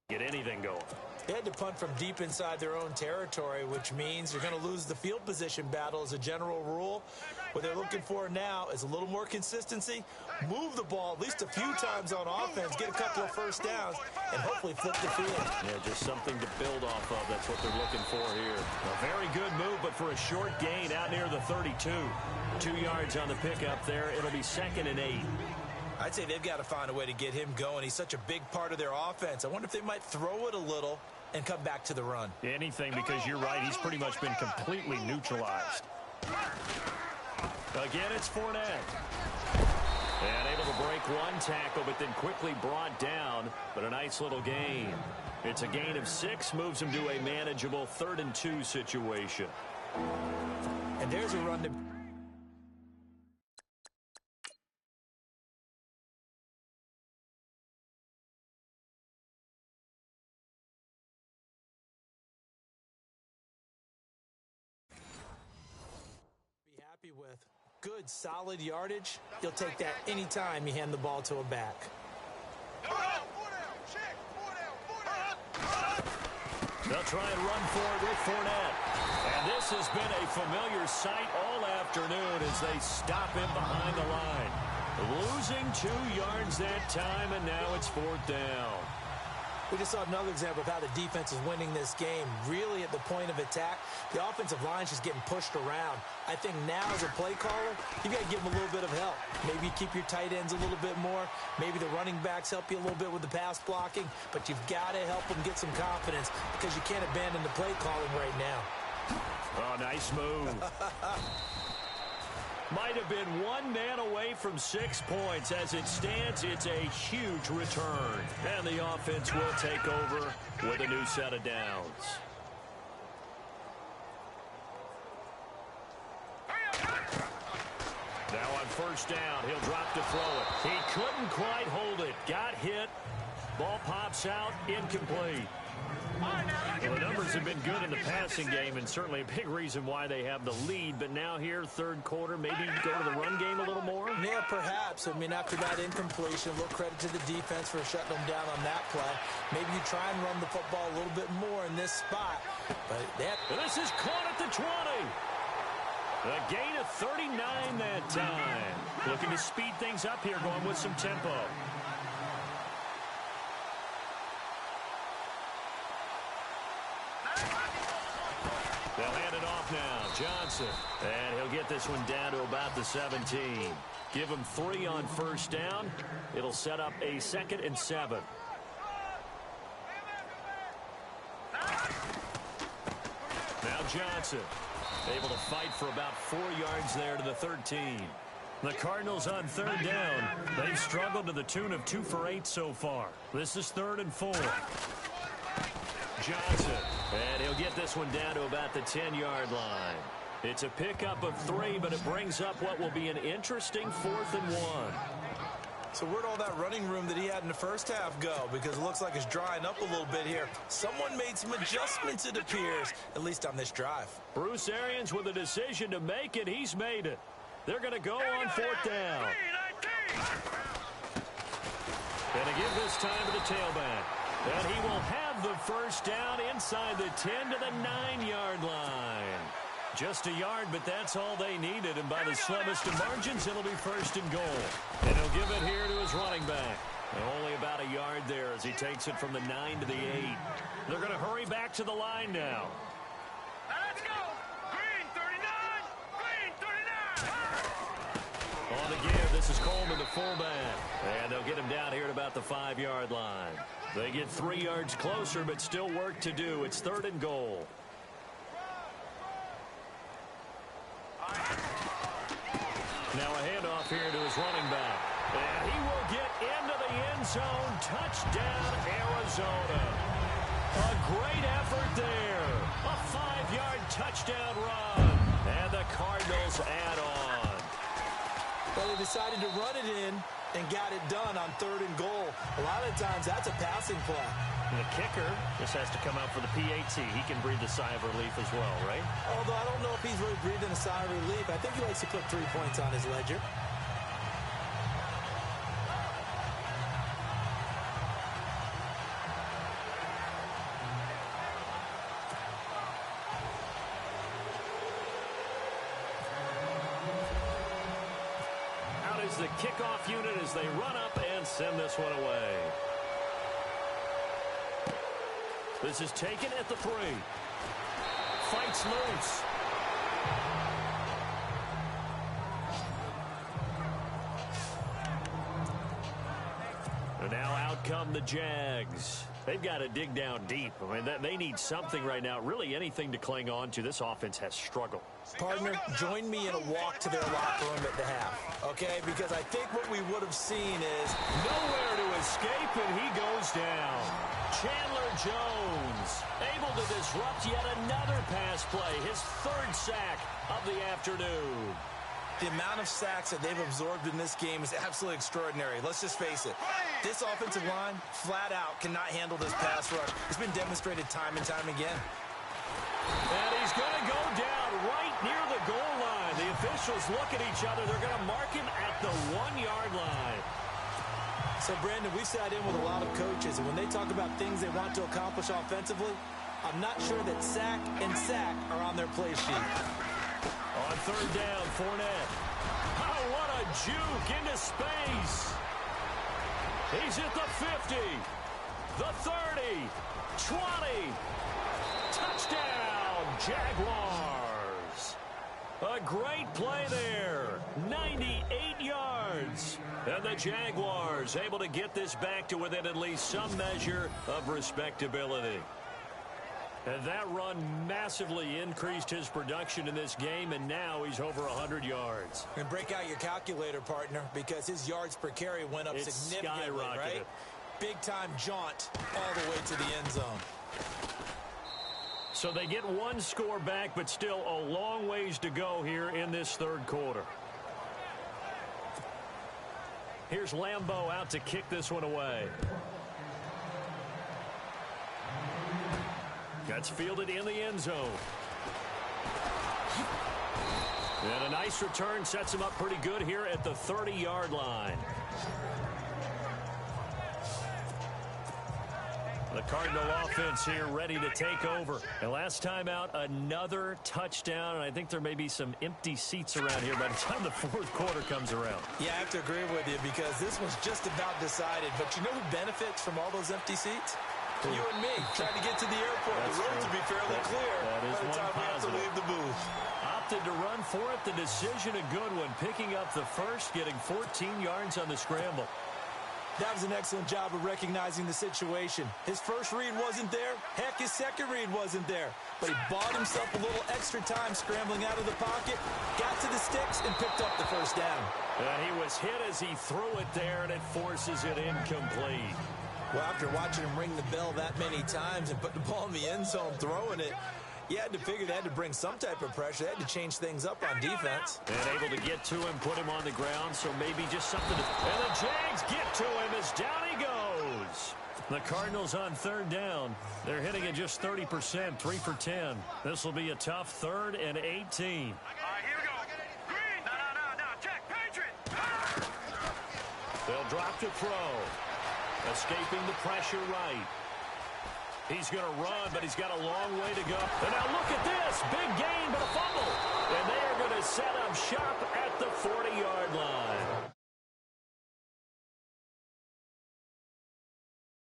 C: Get anything going.
D: They had to punt from deep inside their own territory, which means you're going to lose the field position battle as a general rule. What they're looking for now is a little more consistency, move the ball at least a few times on offense, get a couple of first downs, and hopefully flip the field.
C: Yeah, just something to build off of. That's what they're looking for here. A very good move, but for a short gain out near the 32. 2 yards on the pickup there. It'll be 2nd and 8.
D: I'd say they've got to find a way to get him going. He's such a big part of their offense. I wonder if they might throw it a little and come back to the run.
C: Anything, because you're right. He's pretty much been completely neutralized. Again, it's Fournette. And able to break one tackle, but then quickly brought down. But a nice little gain. It's a gain of 6, moves him to a manageable 3rd and 2 situation.
D: And there's a run to... with good solid yardage. You'll take that anytime you hand the ball to a back.
C: They'll try and run for it with Fournette. And this has been a familiar sight all afternoon as they stop him behind the line. Losing 2 yards that time, and now it's 4th down.
D: We just saw another example of how the defense is winning this game. Really at the point of attack, the offensive line's just getting pushed around. I think now as a play caller, you got to give them a little bit of help. Maybe keep your tight ends a little bit more. Maybe the running backs help you a little bit with the pass blocking. But you've got to help them get some confidence because you can't abandon the play calling right now.
C: Oh, nice move. Might have been 1 man away from 6 points. As it stands, it's a huge return. And the offense will take over with a new set of downs. Now on 1st down, he'll drop to throw it. He couldn't quite hold it. Got hit. Ball pops out, incomplete. Well, the numbers have been good in the passing game, and certainly a big reason why they have the lead. But now here, 3rd quarter, maybe go to the run game a little more?
D: Yeah, perhaps. I mean, after that incompletion, a little credit to the defense for shutting them down on that play. Maybe you try and run the football a little bit more in this spot. But
C: this is caught at the 20. A gain of 39 that time. Looking to speed things up here, going with some tempo. They'll hand it off now. Johnson. And he'll get this one down to about the 17. Give him 3 on first down. It'll set up a 2nd and 7. Now Johnson able to fight for about 4 yards there to the 13. The Cardinals on 3rd down. They've struggled to the tune of 2 for 8 so far. This is 3rd and 4. Johnson, and he'll get this one down to about the 10-yard line. It's a pickup of 3, but it brings up what will be an interesting 4th and 1.
D: So where'd all that running room that he had in the first half go? Because it looks like it's drying up a little bit here. Someone made some adjustments, it appears, at least on this drive.
C: Bruce Arians with a decision to make it. He's made it. They're going to go on 4th down. And to give this time to the tailback. And he will have the first down inside the 10 to the 9-yard line. Just a yard, but that's all they needed. And by the slimmest of margins, it'll be 1st and goal. And he'll give it here to his running back. And only about a yard there as he takes it from the 9 to the 8. They're going to hurry back to the line now.
E: Let's go. Green 39. Green 39.
C: On the give, this is Coleman, the fullback. And they'll get him down here at about the 5-yard line. They get 3 yards closer, but still work to do. It's 3rd and goal. Now a handoff here to his running back. And he will get into the end zone. Touchdown, Arizona. A great effort there. A 5-yard touchdown run. And the Cardinals add on.
D: Well, they decided to run it in and got it done on 3rd and goal. A lot of times, that's a passing play.
C: And the kicker just has to come out for the PAT. He can breathe a sigh of relief as well, right?
D: Although I don't know if he's really breathing a sigh of relief. I think he likes to put 3 points on his ledger.
C: Out is the kickoff unit as they run up and send this one away. This is taken at the 3. Fights loose. And now out come the Jags. They've got to dig down deep. I mean, they need something right now, really anything to cling on to. This offense has struggled.
D: Partner, join me in a walk to their locker room at the half, okay? Because I think what we would have seen is
C: nowhere to escape, and he goes down. Chandler Jones able to disrupt yet another pass play, his 3rd sack of the afternoon.
D: the amount of sacks that they've absorbed in this game is absolutely extraordinary. Let's just face it. This offensive line, flat out, cannot handle this pass rush. It's been demonstrated time and time again.
C: And he's going to go down right near the goal line. The officials look at each other. They're going to mark him at the 1-yard line.
D: So, Brandon, we sat in with a lot of coaches, and when they talk about things they want to accomplish offensively, I'm not sure that sack and sack are on their play sheet.
C: On third down, Fournette. Oh, what a juke into space. He's at the 50, the 30, 20. Touchdown, Jaguars. A great play there. 98 yards. And the Jaguars able to get this back to within at least some measure of respectability. And that run massively increased his production in this game, and now he's over 100 yards.
D: And break out your calculator, partner, because his yards per carry went up significantly, right? Big-time jaunt all the way to the end zone.
C: So they get one score back, but still a long ways to go here in this third quarter. Here's Lambeau out to kick this one away. That's fielded in the end zone. And a nice return sets him up pretty good here at the 30-yard line. The Cardinal offense here ready to take over. And last time out, another touchdown. And I think there may be some empty seats around here by the time the fourth quarter comes around.
D: Yeah, I have to agree with you because this was just about decided. But you know who benefits from all those empty seats? You and me, trying to get to the airport. The roads will be fairly clear
C: that is
D: by the time we have to leave the booth.
C: opted to run for it. The decision a good one. Picking up the first, getting 14 yards on the scramble.
D: That was an excellent job of recognizing the situation. His first read wasn't there. Heck, his second read wasn't there. But he bought himself a little extra time scrambling out of the pocket, got to the sticks, and picked up the first down.
C: And he was hit as he threw it there, and it forces it incomplete.
D: Well, after watching him ring the bell that many times and put the ball in the end zone throwing it, you had to figure they had to bring some type of pressure. They had to change things up on defense.
C: And able to get to him, put him on the ground, so maybe just something to... And the Jags get to him as down he goes. The Cardinals on third down. They're hitting it just 30%, 3 for 10. This will be a tough 3rd and 18.
E: Here we go. Green. No. Check. Patriot.
C: They'll drop to throw. Escaping the pressure right. He's going to run, but he's got a long way to go. And now look at this. Big gain, but a fumble. And they are going to set up shop